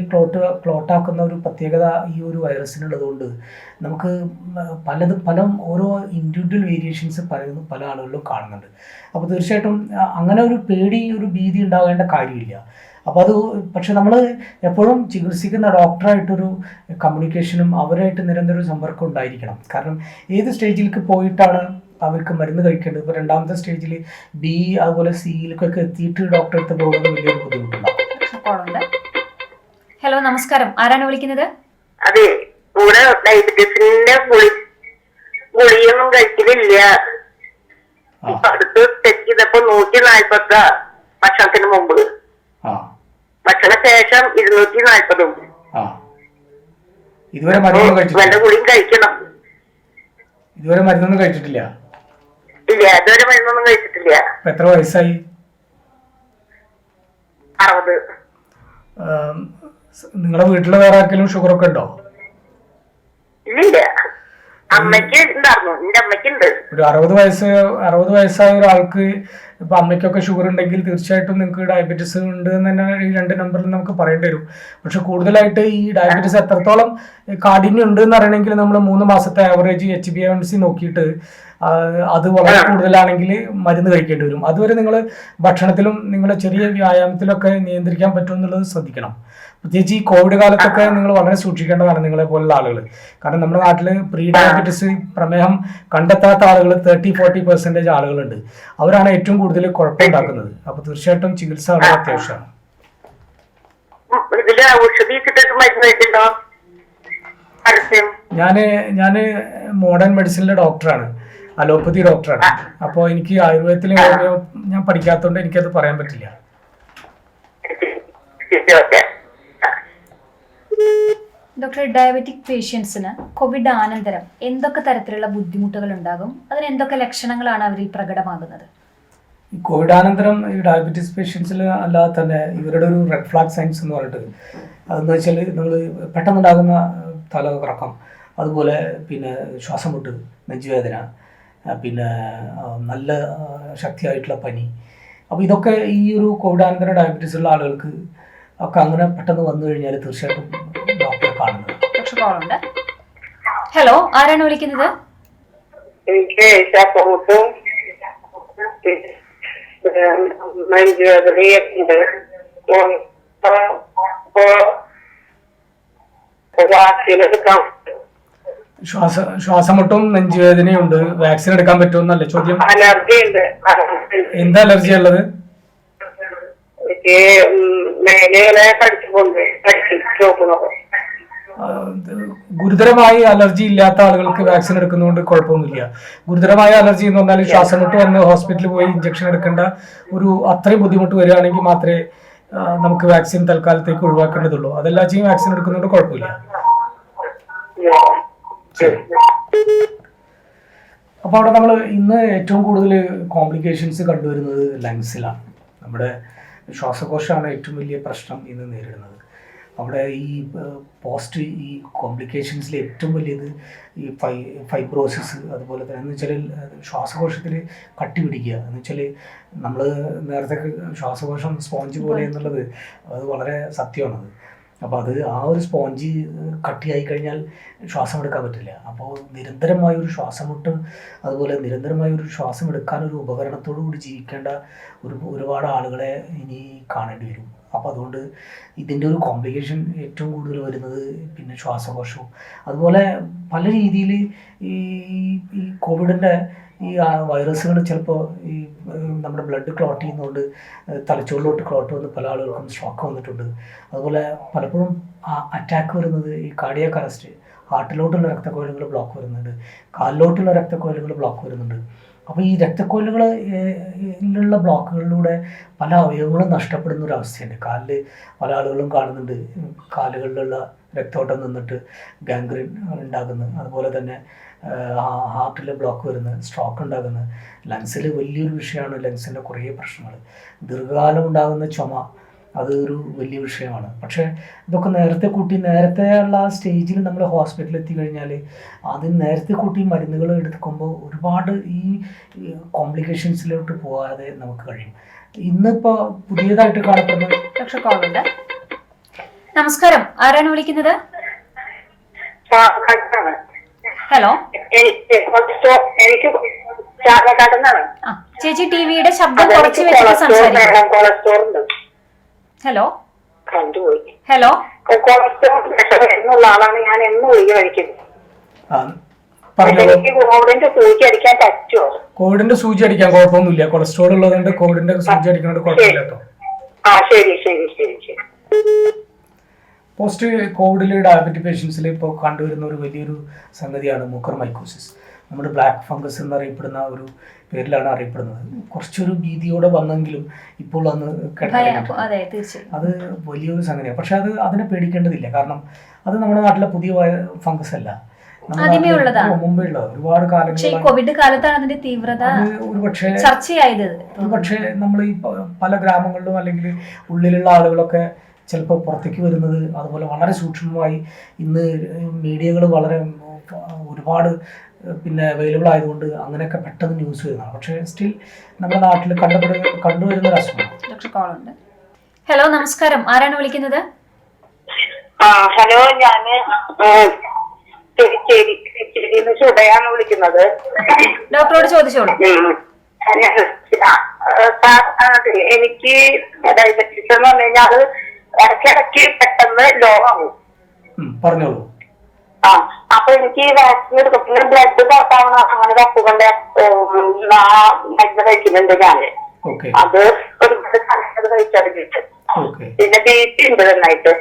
ക്ലോട്ടാക്കുന്ന ഒരു പ്രത്യേകത ഈ ഒരു വൈറസിനുള്ളതുകൊണ്ട് നമുക്ക് പല ഓരോ ഇൻഡിവിജ്വൽ വേരിയേഷൻസ് പല ആളുകളിലും കാണുന്നുണ്ട്. അപ്പോൾ തീർച്ചയായിട്ടും അങ്ങനെ ഒരു ഭീതി ഉണ്ടാകേണ്ട കാര്യമില്ല. അപ്പോൾ പക്ഷെ നമ്മൾ എപ്പോഴും ചികിത്സിക്കുന്ന ഡോക്ടറായിട്ടൊരു കമ്മ്യൂണിക്കേഷനും അവരായിട്ട് നിരന്തര സമ്പർക്കം ഉണ്ടായിരിക്കണം. കാരണം ഏത് സ്റ്റേജിലേക്ക് പോയിട്ടാണ് അവർക്ക് മരുന്ന് കഴിക്കേണ്ടത്. ഇപ്പോൾ 2ാമത്തെ സ്റ്റേജിൽ B അതുപോലെ Cയിലേക്കൊക്കെ എത്തിയിട്ട് ഡോക്ടറെ അടുത്ത് പോകുന്നത് വലിയൊരു ബുദ്ധിമുട്ടുണ്ടാകും. ഹലോ, നമസ്കാരം. ആരാണ് വിളിക്കുന്നത്? അതെ, ഇവിടെ ഡയബറ്റീസിന്റെ ഗുളിയൊന്നും കഴിക്കലില്ല. ഇപ്പൊ അടുത്ത് ചെക്ക് ചെയ്തപ്പോ 140 ഭക്ഷണത്തിന് മുമ്പ്, ഭക്ഷണ ശേഷം 240. ഇതുവരെ മരുന്നൊന്നും ഗുളിയും കഴിക്കണം. ഇതുവരെ മരുന്നൊന്നും കഴിച്ചിട്ടില്ല? ഇല്ല, ഇതുവരെ മരുന്നൊന്നും കഴിച്ചിട്ടില്ല. എത്ര വയസ്സായി? 60. നിങ്ങളുടെ വീട്ടിൽ വേറെ ആർക്കെങ്കിലും ഷുഗർ ഒക്കെ ഉണ്ടോ? ഇല്ല, അമ്മയ്ക്ക് ഉണ്ടായിരുന്നു. എന്റെ അമ്മയ്ക്കുണ്ട്. ഒരു 60 വയസ്സായ ഒരാൾക്ക് ഇപ്പൊ അമ്മയ്ക്കൊക്കെ ഷുഗർ ഉണ്ടെങ്കിൽ തീർച്ചയായിട്ടും നിങ്ങൾക്ക് ഡയബറ്റീസ് ഉണ്ട് എന്ന് തന്നെ ഈ 2 നമ്പറിൽ നമുക്ക് പറയേണ്ടി വരും. പക്ഷെ കൂടുതലായിട്ട് ഈ ഡയബറ്റീസ് എത്രത്തോളം കാഠിന്യം ഉണ്ട് എന്ന് അറിയണമെങ്കിൽ നമ്മൾ 3 മാസത്തെ ആവറേജ് HbA1c നോക്കിയിട്ട് അത് വളരെ കൂടുതലാണെങ്കിൽ മരുന്ന് കഴിക്കേണ്ടി വരും. അതുവരെ നിങ്ങൾ ഭക്ഷണത്തിലും നിങ്ങളുടെ ചെറിയ വ്യായാമത്തിലൊക്കെ നിയന്ത്രിക്കാൻ പറ്റുമെന്നുള്ളത് ശ്രദ്ധിക്കണം. പ്രത്യേകിച്ച് ഈ കോവിഡ് കാലത്തൊക്കെ നിങ്ങൾ വളരെ സൂക്ഷിക്കേണ്ടതാണ്, നിങ്ങളെ പോലുള്ള ആളുകൾ. കാരണം നമ്മുടെ നാട്ടിൽ പ്രീ ഡയബറ്റിസ് പ്രമേഹം കണ്ടെത്താത്ത ആളുകൾ 30-40% ആളുകളുണ്ട്. അവരാണ് ഏറ്റവും കൂടുതൽ കുഴപ്പമുണ്ടാക്കുന്നത്. അപ്പൊ തീർച്ചയായിട്ടും ചികിത്സ വളരെ അത്യാവശ്യമാണ്. ഞാന് മോഡേൺ മെഡിസിനിലെ ഡോക്ടറാണ്, അലോപ്പതി ഡോക്ടറാണ്. അപ്പോൾ എനിക്ക് ആയുർവേദത്തിൽ ഞാൻ പഠിക്കാത്തതുകൊണ്ട് എനിക്കത് പറയാൻ പറ്റില്ല. ഡോക്ടർ, ഡയബറ്റിക് പേഷ്യൻസിന് കോവിഡ് അനന്തരം എന്തൊക്കെ തരത്തിലുള്ള ബുദ്ധിമുട്ടുകൾ ഉണ്ടാകും? അതിന് എന്തൊക്കെ ലക്ഷണങ്ങളാണ് അവരിൽ പ്രകടമാകുന്നത്? കോവിഡാനന്തരം ഈ ഡയബറ്റീസ് പേഷ്യൻസിൽ അല്ലാതെ തന്നെ ഇവരുടെ ഒരു റെഡ് ഫ്ലാഗ് സൈൻസ് എന്ന് പറഞ്ഞിട്ട് അതെന്ന് വെച്ചാൽ നമ്മൾ പെട്ടെന്നുണ്ടാകുന്ന തലകറക്കം, അതുപോലെ പിന്നെ ശ്വാസം മുട്ട്, നെഞ്ചുവേദന, പിന്നെ നല്ല ശക്തിയായിട്ടുള്ള പനി. അപ്പോൾ ഇതൊക്കെ ഈ ഒരു കോവിഡാനന്തര ഡയബറ്റീസ് ഉള്ള ആളുകൾക്ക് ഒക്കെ അങ്ങനെ പെട്ടെന്ന് വന്നു കഴിഞ്ഞാൽ തീർച്ചയായിട്ടും ഡോക്ടറെ കാണുന്നത്. ഹലോ, ആരാണ് വിളിക്കുന്നത്? എനിക്ക് ശ്വാസമുട്ടും നെഞ്ചുവേദനയുണ്ട്. ശ്വാസമുട്ടും നെഞ്ചുവേദനയുണ്ട്, വാക്സിൻ എടുക്കാൻ പറ്റുമെന്നല്ലേ ചോദ്യം? അലർജി ഉണ്ട്. എന്താ അലർജി ഉള്ളത്? എനിക്ക് മേലെ പഠിച്ചുകൊണ്ട് നോക്കുന്നത്. ഗുരുതരമായി അലർജി ഇല്ലാത്ത ആളുകൾക്ക് വാക്സിൻ എടുക്കുന്നതുകൊണ്ട് കുഴപ്പമൊന്നുമില്ല. ഗുരുതരമായ അലർജി എന്ന് പറഞ്ഞാൽ ശ്വാസം മുട്ട് വന്ന് ഹോസ്പിറ്റലിൽ പോയി ഇഞ്ചക്ഷൻ എടുക്കേണ്ട ഒരു അത്രയും ബുദ്ധിമുട്ട് വരികയാണെങ്കിൽ മാത്രമേ നമുക്ക് വാക്സിൻ തൽക്കാലത്തേക്ക് ഒഴിവാക്കേണ്ടതുള്ളൂ. അതെല്ലാം ചെയ്യും വാക്സിൻ എടുക്കുന്നതുകൊണ്ട് കുഴപ്പമില്ല. അപ്പോൾ അവിടെ നമ്മൾ ഇന്ന് ഏറ്റവും കൂടുതൽ കോംപ്ലിക്കേഷൻസ് കണ്ടുവരുന്നത് ലങ്സിലാണ്. നമ്മുടെ ശ്വാസകോശമാണ് ഏറ്റവും വലിയ പ്രശ്നം ഇന്ന് നേരിടുന്നത്. അവിടെ ഈ കോംപ്ലിക്കേഷൻസിൽ ഏറ്റവും വലിയത് ഈ ഫൈബ്രോസിസ്, അതുപോലെ തന്നെ എന്ന് വെച്ചാൽ ശ്വാസകോശത്തിൽ കട്ടി പിടിക്കുക. എന്ന് വെച്ചാൽ നമ്മൾ നേരത്തെ ശ്വാസകോശം സ്പോഞ്ച് പോലെ എന്നുള്ളത് അത് വളരെ സത്യമാണത്. അപ്പോൾ അത് ആ ഒരു സ്പോഞ്ച് കട്ടിയായി കഴിഞ്ഞാൽ ശ്വാസം എടുക്കാൻ പറ്റില്ല. അപ്പോൾ നിരന്തരമായൊരു ശ്വാസമുട്ട്, അതുപോലെ നിരന്തരമായൊരു ശ്വാസം എടുക്കാനൊരു ഉപകരണത്തോടു കൂടി ജീവിക്കേണ്ട ഒരുപാട് ആളുകളെ ഇനി കാണേണ്ടി വരും. അപ്പോൾ അതുകൊണ്ട് ഇതിൻ്റെ ഒരു കോംപ്ലിക്കേഷൻ ഏറ്റവും കൂടുതൽ വരുന്നത് പിന്നെ ശ്വാസകോശവും, അതുപോലെ പല രീതിയിൽ ഈ കോവിഡിൻ്റെ ഈ വൈറസുകൾ ചിലപ്പോൾ ഈ നമ്മുടെ ബ്ലഡ് ക്ലോട്ട് ചെയ്യുന്നതുകൊണ്ട് തലച്ചോറിലോട്ട് ക്ലോട്ട് വന്ന് പല ആളുകൾക്കും സ്ട്രോക്ക് വന്നിട്ടുണ്ട്. അതുപോലെ പലപ്പോഴും അറ്റാക്ക് വരുന്നത് ഈ കാർഡിയാക് അറസ്റ്റ്, ഹാർട്ടിലോട്ടുള്ള രക്തക്കുഴലുകൾ ബ്ലോക്ക് വരുന്നുണ്ട്, കാലിലോട്ടുള്ള രക്തക്കുഴലുകൾ ബ്ലോക്ക് വരുന്നുണ്ട്. അപ്പോൾ ഈ രക്തക്കുഴലുകളിലുള്ള ബ്ലോക്കുകളിലൂടെ പല അവയവങ്ങളും നഷ്ടപ്പെടുന്ന ഒരു അവസ്ഥയുണ്ട്. കാലിൽ പല ആളുകളും കാണുന്നുണ്ട് കാലുകളിലുള്ള രക്തോട്ടം നിന്നിട്ട് ഗാംഗ്രീൻ ഉണ്ടാകുന്നത്, അതുപോലെ തന്നെ ഹാർട്ടിൽ ബ്ലോക്ക് വരുന്നത്, സ്ട്രോക്ക് ഉണ്ടാകുന്നത്. ലങ്സിൽ വലിയൊരു വിഷയമാണ്. ലങ്സിൻ്റെ കുറേ പ്രശ്നങ്ങൾ, ദീർഘകാലം ഉണ്ടാകുന്ന ചുമ, അത് ഒരു വലിയ വിഷയമാണ്. പക്ഷേ ഇതൊക്കെ നേരത്തെ ഉള്ള ആ സ്റ്റേജിൽ നമ്മൾ ഹോസ്പിറ്റലിൽ എത്തിക്കഴിഞ്ഞാൽ അതിന് നേരത്തെ കൂട്ടി മരുന്നുകൾ എടുക്കുമ്പോൾ ഒരുപാട് ഈ കോംപ്ലിക്കേഷൻസിലോട്ട് പോകാതെ നമുക്ക് കഴിയും. ഇന്നിപ്പോൾ പുതിയതായിട്ട് കാണപ്പെടുന്ന നമസ്കാരം, ആരാണ് വിളിക്കുന്നത്? ഹലോ, എനിക്ക് ചേച്ചി ടിവിയുടെ ശബ്ദം കുറച്ച് വെച്ചിട്ട് സംസാരിക്കും. ഹലോ ഹലോ, എന്നുള്ള ആളാണ് ഞാൻ എന്നും ഒഴികെ കഴിക്കുന്നത്. എനിക്ക് കോവിഡിന്റെ സൂചി അടിക്കാൻ പറ്റുമോ? കോവിഡിന്റെ സൂചി അടിക്കാൻ കുഴപ്പമൊന്നുമില്ല. കൊളസ്ട്രോൾ ഉള്ളതുകൊണ്ട് കോവിഡിന്റെ സൂചി അടിക്കുന്നത് കുഴപ്പമില്ല കേട്ടോ. ശരി. പോസ്റ്റ് കോവിഡിൽ ഡയബറ്റിക് പേഷ്യൻസിൽ ഇപ്പോൾ കണ്ടുവരുന്ന ഒരു വലിയൊരു സംഗതിയാണ് മുക്കർമൈക്കോസിസ്. നമ്മുടെ ബ്ലാക്ക് ഫംഗസ് എന്നറിയപ്പെടുന്ന ഒരു പേരിലാണ് അറിയപ്പെടുന്നത്. കുറച്ചൊരു ഭീതിയോടെ വന്നെങ്കിലും ഇപ്പോൾ അന്ന് അത് വലിയൊരു സംഗതിയാണ്. പക്ഷെ അതിനെ പേടിക്കേണ്ടതില്ല. കാരണം അത് നമ്മുടെ നാട്ടിലെ പുതിയ ഫംഗസ് അല്ല, മുമ്പേ ഉള്ളത് ഒരുപാട് കോവിഡ് കാലത്താണ് അതിന്റെ തീവ്രത ഒരുപക്ഷെ നമ്മൾ ഈ പല ഗ്രാമങ്ങളിലും അല്ലെങ്കിൽ ഉള്ളിലുള്ള ആളുകളൊക്കെ ചിലപ്പോൾ പുറത്തേക്ക് വരുന്നത് അതുപോലെ വളരെ സൂക്ഷ്മമായി ഇന്ന് മീഡിയകൾ വളരെ ഒരുപാട് പിന്നെ അവൈലബിൾ ആയതുകൊണ്ട് അങ്ങനെയൊക്കെ പെട്ടെന്ന് ന്യൂസ് വരുന്നതാണ്. പക്ഷേ സ്റ്റിൽ നമ്മുടെ നാട്ടിൽ കണ്ടുവരുന്ന ഒരു അസുഖമാണ്. ഹലോ, നമസ്കാരം, ആരാണ് വിളിക്കുന്നത്? ഹലോ, ഞാന് ചുടയാണ് വിളിക്കുന്നത്. ഡോക്ടറോട് ചോദിച്ചോളൂ. എനിക്ക് ഡയബറ്റീസ് എന്ന് പറഞ്ഞു കഴിഞ്ഞാൽ അത് ഇടയ്ക്കിടയ്ക്ക് പെട്ടെന്ന് ലോ ആവും. പറഞ്ഞോളൂ. അപ്പൊ എനിക്ക് വാക്സിൻ എടുക്കുന്ന ബ്ലഡ് പുറത്താവണം അങ്ങനെ അസുഖം മരുന്ന് കഴിക്കുന്നുണ്ട് ഞാന്. അത് ഒരുപാട് കഴിച്ചറിഞ്ഞിട്ട് പിന്നെ ബി.പി ഉണ്ട് നന്നായിട്ട്.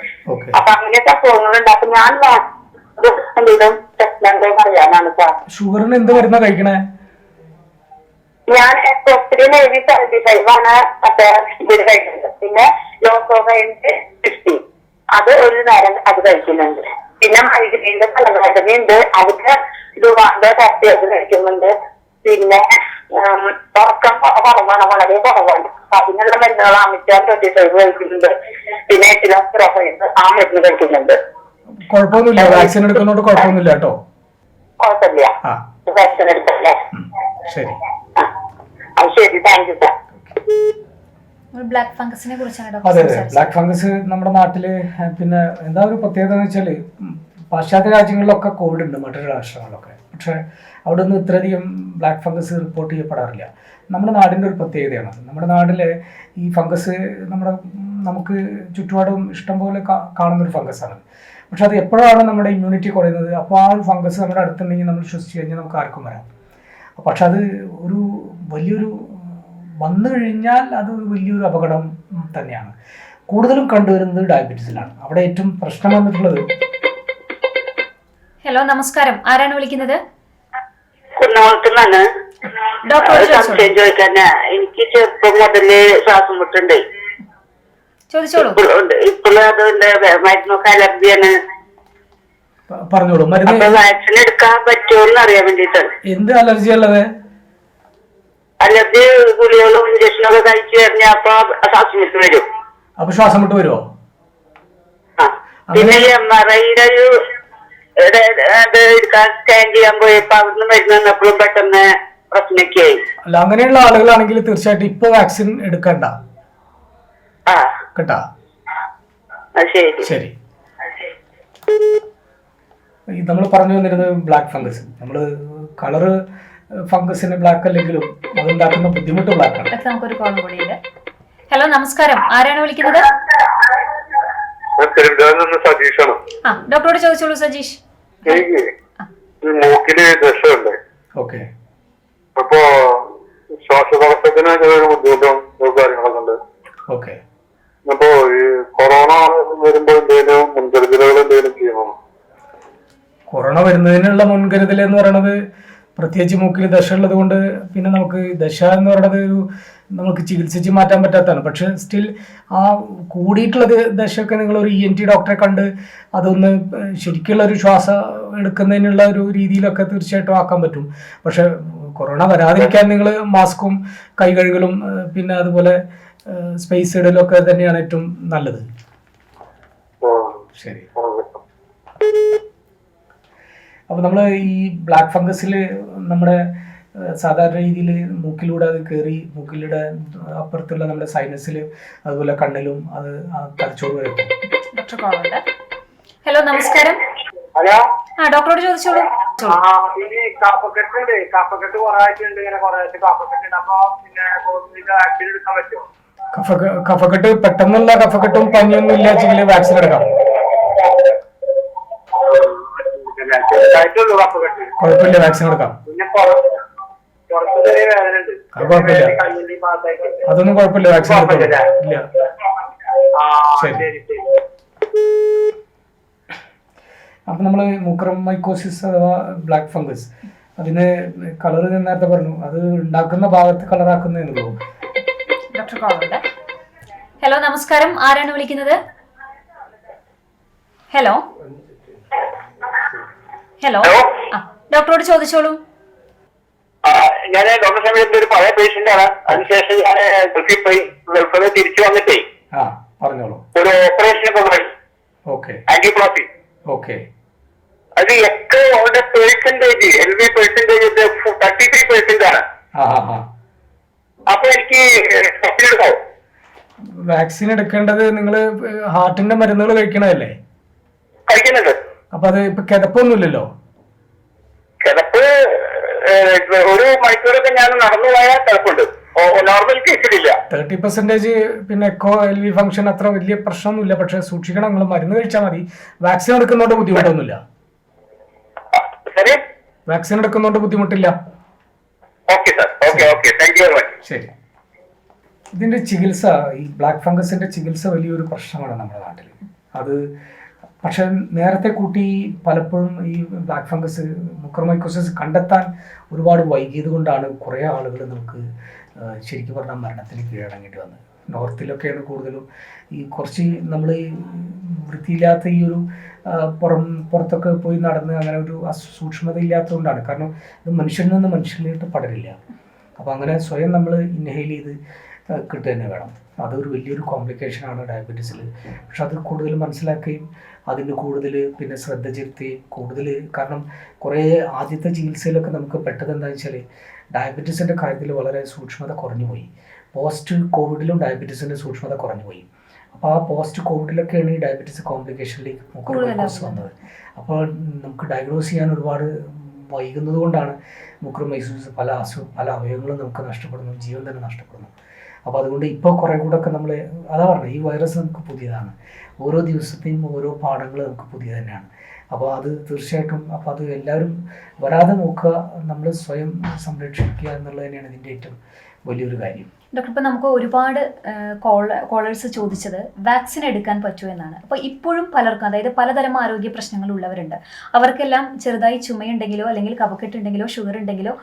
അപ്പൊ അങ്ങനെയൊക്കെ അസുഖങ്ങളുണ്ട്. അപ്പൊ ഞാൻ എന്തെങ്കിലും പ്രശ്നമുണ്ടോ അറിയാനാണ് സാർ. ഷുഗറിന് എന്ത് മരുന്നാ കഴിക്കണേ? ഞാൻ ഒത്തിരി നേവി 75 ആണ് മറ്റേ ഇത് കഴിക്കുന്നത്. പിന്നെ ലോക്കോവൈൻ്റെ 50 അത് ഒരു നേരം അത് കഴിക്കുന്നുണ്ട്. പിന്നെ മൈഗ്രെയിന്റെ തലവേദനയുണ്ട്, അതിന് ദുവാന്റെ ടെസ്റ്റ് അത് കഴിക്കുന്നുണ്ട്. പിന്നെ ഉറക്കം കുറവാണ്, വളരെ കുറവാണ്. അതിനുള്ള മരുന്നുകൾ അമിറ്റാൻ 25 കഴിക്കുന്നുണ്ട്. പിന്നെ എത്തിലോസ്ട്രോഫൈൻ ആ മരുന്ന് കഴിക്കുന്നുണ്ട്. കുഴപ്പമൊന്നുമില്ല, വാക്സിൻ എടുക്കുന്നതുകൊണ്ട് കുഴപ്പമൊന്നുമില്ല കേട്ടോ. കുഴപ്പമില്ല. ആ വാക്സിൻ എടുക്കല്ലേ? ശരി. ശരി, താങ്ക് യു സാർ. ബ്ലാക്ക് ഫംഗസിനെ കുറിച്ചാണ് അതെ ഡോക്ടർ അതെ, ബ്ലാക്ക് ഫംഗസ് നമ്മുടെ നാട്ടില് പിന്നെ എന്താ ഒരു പ്രത്യേകത എന്ന് വെച്ചാൽ പാശ്ചാത്യ രാജ്യങ്ങളിലൊക്കെ കോവിഡ് ഉണ്ട്, മറ്റൊരു രാഷ്ട്രങ്ങളിലൊക്കെ. പക്ഷെ അവിടെ ഒന്നും ഇത്രയധികം ബ്ലാക്ക് ഫംഗസ് റിപ്പോർട്ട് ചെയ്യപ്പെടാറില്ല. നമ്മുടെ നാടിൻ്റെ ഒരു പ്രത്യേകതയാണ്. നമ്മുടെ നാട്ടിലെ ഈ ഫംഗസ് നമുക്ക് ചുറ്റുപാടും ഇഷ്ടംപോലെ കാണുന്നൊരു ഫംഗസാണ്. പക്ഷെ അത് എപ്പോഴാണ് നമ്മുടെ ഇമ്മ്യൂണിറ്റി കുറയുന്നത്, അപ്പോൾ ആ ഒരു ഫംഗസ് നമ്മുടെ അടുത്തുണ്ടെങ്കിൽ നമ്മൾ ശ്വസിച്ച് കഴിഞ്ഞാൽ നമുക്ക് ആർക്കും വരാം. പക്ഷെ അത് ഒരു വലിയൊരു വന്നു കഴിഞ്ഞാൽ അത് വലിയൊരു അപകടം തന്നെയാണ്. കൂടുതലും കണ്ടുവരുന്നത് ഡയബറ്റീസിലാണ്. അവിടെ ഏറ്റവും പ്രശ്നം വന്നിട്ടുള്ളത്. ഹലോ, നമസ്കാരം. ആരാണ് വിളിക്കുന്നത്? കുന്നോളത്തുനിന്നാണ്. സംശയം ചോദിക്കാനാ. എനിക്ക് ചെറുപ്പം മുതല് ശ്വാസം മുട്ടുണ്ട്. ചോദിച്ചോളൂ. ഇപ്പോഴും അതുകൊണ്ട് മരുന്നൊക്കെ അലർജിയാണ്. പറഞ്ഞോളൂ. മരുന്ന് വാക്സിൻ എടുക്കാൻ പറ്റുമോന്ന് അറിയാൻ വേണ്ടിട്ടാണ്. എന്ത് അലർജി ഉള്ളത്? അലർജി ഗുളികളും ഇഞ്ചക്ഷനൊക്കെ കഴിച്ചു കഴിഞ്ഞാൽ അപ്പൊ ശ്വാസം മുട്ട് വരും. അപ്പൊ ശ്വാസം മുട്ട് വരുമോ? പിന്നെ MRI എടുക്കാൻ സ്കാൻ ചെയ്യാൻ പോയപ്പോ അവിടുന്ന് മരുന്ന് വന്നപ്പോഴും പെട്ടെന്ന് പ്രശ്നമൊക്കെ ആയി. അല്ല, അങ്ങനെയുള്ള ആളുകളാണെങ്കിൽ തീർച്ചയായിട്ടും ഇപ്പൊ വാക്സിൻ എടുക്കണ്ട കേട്ടാ. ശരി. നമ്മൾ പറഞ്ഞു വന്നിരുന്നത് ബ്ലാക്ക് ഫംഗസ്. നമ്മള് കളറ് ഫംഗസിന് ബ്ലാക്ക് അല്ലെങ്കിലും അതുണ്ടാക്കുന്ന ബുദ്ധിമുട്ട് ബ്ലാക്ക് ആണ്. നമുക്കൊരു കോൾ കൂടിയുണ്ട്. ഹലോ, നമസ്കാരം. ആരാണ് വിളിക്കുന്നത്? സതീഷാണ്. ആ, ഡോക്ടറോട് ചോദിച്ചോളൂ സജീഷ്. എനിക്ക് മൂക്കില് ദശയുണ്ട്. ഓക്കെ. അപ്പോ ശ്വാസതടസ്സത്തിന് ബുദ്ധിമുട്ടും കാര്യങ്ങളൊക്കെ ഉണ്ട്. ഓക്കെ. അപ്പോ ഈ കൊറോണ വരുമ്പോ എന്തെങ്കിലും മുൻകരുതലുകൾ എന്തെങ്കിലും ചെയ്യണോ? കൊറോണ വരുന്നതിനുള്ള മുൻകരുതൽ എന്ന് പറയുന്നത് പ്രത്യേകിച്ച് മൂക്കിൽ ദശ ഉള്ളത് കൊണ്ട് പിന്നെ നമുക്ക് ദശ എന്ന് പറയുന്നത് നമുക്ക് ചികിത്സിച്ച് മാറ്റാൻ പറ്റാത്തതാണ്. പക്ഷെ സ്റ്റിൽ ആ കൂടിയിട്ടുള്ള ദശയൊക്കെ നിങ്ങളൊരു ENT ഡോക്ടറെ കണ്ട് അതൊന്ന് ശരിക്കുള്ള ഒരു ശ്വാസം എടുക്കുന്നതിനുള്ള ഒരു രീതിയിലൊക്കെ തീർച്ചയായിട്ടും ആക്കാൻ പറ്റും. പക്ഷെ കൊറോണ വരാതിരിക്കാൻ നിങ്ങൾ മാസ്കും കൈ കഴുകലും പിന്നെ അതുപോലെ സ്പേസ് ഇടലും ഒക്കെ തന്നെയാണ് ഏറ്റവും നല്ലത്. ശരി. അപ്പോൾ നമ്മൾ ഈ ബ്ലാക്ക് ഫംഗസിൽ നമ്മുടെ സാധാരണ രീതിയിൽ മൂക്കിലൂടെ അത് കയറി മൂക്കിലൂടെ അപ്പുറത്തുള്ള നമ്മുടെ സൈനസിൽ അതുപോലെ കണ്ണിലും അത് തലച്ചോറ് വരും. ഡോക്ടർ കോളുണ്ട്. ഹലോ, നമസ്കാരം. ഹലോ. ഡോക്ടറോട് ചോദിച്ചോളൂ. ഇനി കഫക്കെട്ട് കുറവായിട്ടുണ്ട്. ഇങ്ങനെ കുറേശ്ശെ കഫക്കെട്ടുണ്ട്. അപ്പൊ പിന്നെ വാക്സിൻ എടുക്കാൻ പറ്റുമോ? കഫക്കെട്ട് പെട്ടെന്നുള്ള കഫക്കെട്ടും പനിയൊന്നും ഇല്ലാച്ചെങ്കിൽ വാക്സിൻ എടുക്കാം. കുഴപ്പമില്ല, വാക്സിൻ എടുക്കാം. അത് കുഴപ്പമില്ല, അതൊന്നും കുഴപ്പമില്ല, വാക്സിൻ എടുക്കാം. ഇല്ല. ശരി. അപ്പൊ നമ്മള് മുക്കറമൈക്കോസിസ് അഥവാ ബ്ലാക്ക് ഫംഗസ്, അതിന് കളർ ഞാൻ നേരത്തെ പറഞ്ഞു, അത് ഉണ്ടാക്കുന്ന ഭാഗത്ത് കളറാക്കുന്നേ ഉള്ളൂ. ഡോക്ടർ കോളുണ്ട്. ഹലോ, നമസ്കാരം. ആരാണ് വിളിക്കുന്നത്? ഹലോ. ഹലോ. ഡോക്ടറോട് ചോദിച്ചോളൂ. ഞാൻ ഡോക്ടർ സമയത്ത് ഒരു പഴയ പേഷ്യന്റ് ആണ്. അതിനുശേഷം ഞാൻ ഗൾഫിൽ പോയി. ഗൾഫിൽ തിരിച്ചു വന്നിട്ടേ പറഞ്ഞോളൂ. ഒരു ഓപ്പറേഷൻ ആന്റിപ്ലാസ്റ്റി. ഓക്കെ. അത് ഒക്കെ പെർസെന്റേജ് LV പെർസെന്റേജ് 33% ആണ്. അപ്പൊ എനിക്ക് വാക്സിൻ എടുക്കേണ്ടത് നിങ്ങൾ ഹാർട്ടിന്റെ മരുന്നുകൾ കഴിക്കണതല്ലേ? കഴിക്കുന്നുണ്ട്. അപ്പൊ അത് ഇപ്പൊ കിതപ്പൊന്നുമില്ലല്ലോ? കിതപ്പ് ഒരു മണിക്കൂറൊക്കെ ഞാൻ നടന്നു പോയാൽ കിടപ്പുണ്ട്. നോർമൽ കേസിലില്ല. 30% പിന്നെ എക്കോ LV ഫംഗ്ഷൻ അത്ര വലിയ പ്രശ്നമൊന്നുമില്ല. പക്ഷെ സൂക്ഷിക്കണം, നിങ്ങൾ മരുന്ന് കഴിച്ചാൽ മതി. വാക്സിൻ എടുക്കുന്നതുകൊണ്ട് ബുദ്ധിമുട്ടൊന്നുമില്ല. വാക്സിൻ എടുക്കുന്നതുകൊണ്ട് ബുദ്ധിമുട്ടില്ല. ശരി. ഇതിന്റെ ചികിത്സ, ഈ ബ്ലാക്ക് ഫംഗസിന്റെ ചികിത്സ വലിയൊരു പ്രശ്നമാണ് നമ്മുടെ നാട്ടിൽ. അത് പക്ഷെ നേരത്തെ കൂട്ടി പലപ്പോഴും ഈ ബ്ലാക്ക് ഫംഗസ് മുക്കറമൈക്കോസിസ് കണ്ടെത്താൻ ഒരുപാട് വൈകിയത് കൊണ്ടാണ് കുറേ ആളുകൾ നമുക്ക് ശരിക്കും പറഞ്ഞാൽ മരണത്തിന് കീഴടങ്ങേണ്ടി വന്നത്. നോർത്തിലൊക്കെയാണ് കൂടുതലും ഈ കുറച്ച് നമ്മൾ ഈ വൃത്തിയില്ലാത്ത ഈ ഒരു പുറത്തൊക്കെ പോയി നടന്ന് അങ്ങനെ ഒരു സൂക്ഷ്മത ഇല്ലാത്തതുകൊണ്ടാണ്. കാരണം ഇത് മനുഷ്യരിൽ നിന്ന് മനുഷ്യരിലേക്ക് പടരില്ല. അപ്പോൾ അങ്ങനെ സ്വയം നമ്മൾ ഇൻഹെയിൽ ചെയ്ത് കിട്ടുക തന്നെ വേണം. അതൊരു വലിയൊരു കോംപ്ലിക്കേഷനാണ് ഡയബറ്റീസിൽ. പക്ഷെ അത് കൂടുതൽ മനസ്സിലാക്കുകയും അതിന് കൂടുതൽ പിന്നെ ശ്രദ്ധ ചെലുത്തുകയും കൂടുതൽ, കാരണം കുറേ ആദ്യത്തെ ചികിത്സയിലൊക്കെ നമുക്ക് പെട്ടത് എന്താണെന്ന് വെച്ചാൽ ഡയബറ്റീസിൻ്റെ കാര്യത്തിൽ വളരെ സൂക്ഷ്മത കുറഞ്ഞു പോയി. പോസ്റ്റ് കോവിഡിലും ഡയബറ്റീസിൻ്റെ സൂക്ഷ്മത കുറഞ്ഞു പോയി. അപ്പോൾ ആ പോസ്റ്റ് കോവിഡിലൊക്കെയാണ് ഈ ഡയബറ്റീസ് കോംപ്ലിക്കേഷനിലേക്ക് നമുക്ക് വന്നത്. അപ്പോൾ നമുക്ക് ഡയഗ്നോസ് ചെയ്യാൻ ഒരുപാട് വൈകുന്നത് കൊണ്ടാണ് മുക്രോമൈസോസിസ് പല അവയവങ്ങളും നമുക്ക് നഷ്ടപ്പെടുന്നു, ജീവൻ തന്നെ നഷ്ടപ്പെടുന്നു. അപ്പോൾ അതുകൊണ്ട് ഇപ്പോൾ കുറേ കൂടെ ഒക്കെ നമ്മൾ അതാ പറഞ്ഞത്, ഈ വൈറസ് നമുക്ക് പുതിയതാണ്. ഓരോ ദിവസത്തെയും ഓരോ പാഠങ്ങൾ നമുക്ക് പുതിയ തന്നെയാണ്. അപ്പോൾ അത് തീർച്ചയായിട്ടും അപ്പോൾ അത് എല്ലാവരും വരാതെ നോക്കുക, നമ്മൾ സ്വയം സംരക്ഷിക്കുക എന്നുള്ളത് തന്നെയാണ് ഇതിൻ്റെ ഏറ്റവും വലിയൊരു കാര്യം. ഡോക്ടർ, ഇപ്പോൾ നമുക്ക് ഒരുപാട് കോളേഴ്സ് ചോദിച്ചത് വാക്സിൻ എടുക്കാൻ പറ്റുമോ എന്നാണ്. അപ്പോൾ ഇപ്പോഴും പലർക്കും, അതായത് പലതരം ആരോഗ്യ പ്രശ്നങ്ങളുള്ളവരുണ്ട്, അവർക്കെല്ലാം ചെറുതായി ചുമയുണ്ടെങ്കിലോ അല്ലെങ്കിൽ കഫക്കെട്ടുണ്ടെങ്കിലോ ഷുഗർ ഉണ്ടെങ്കിലോ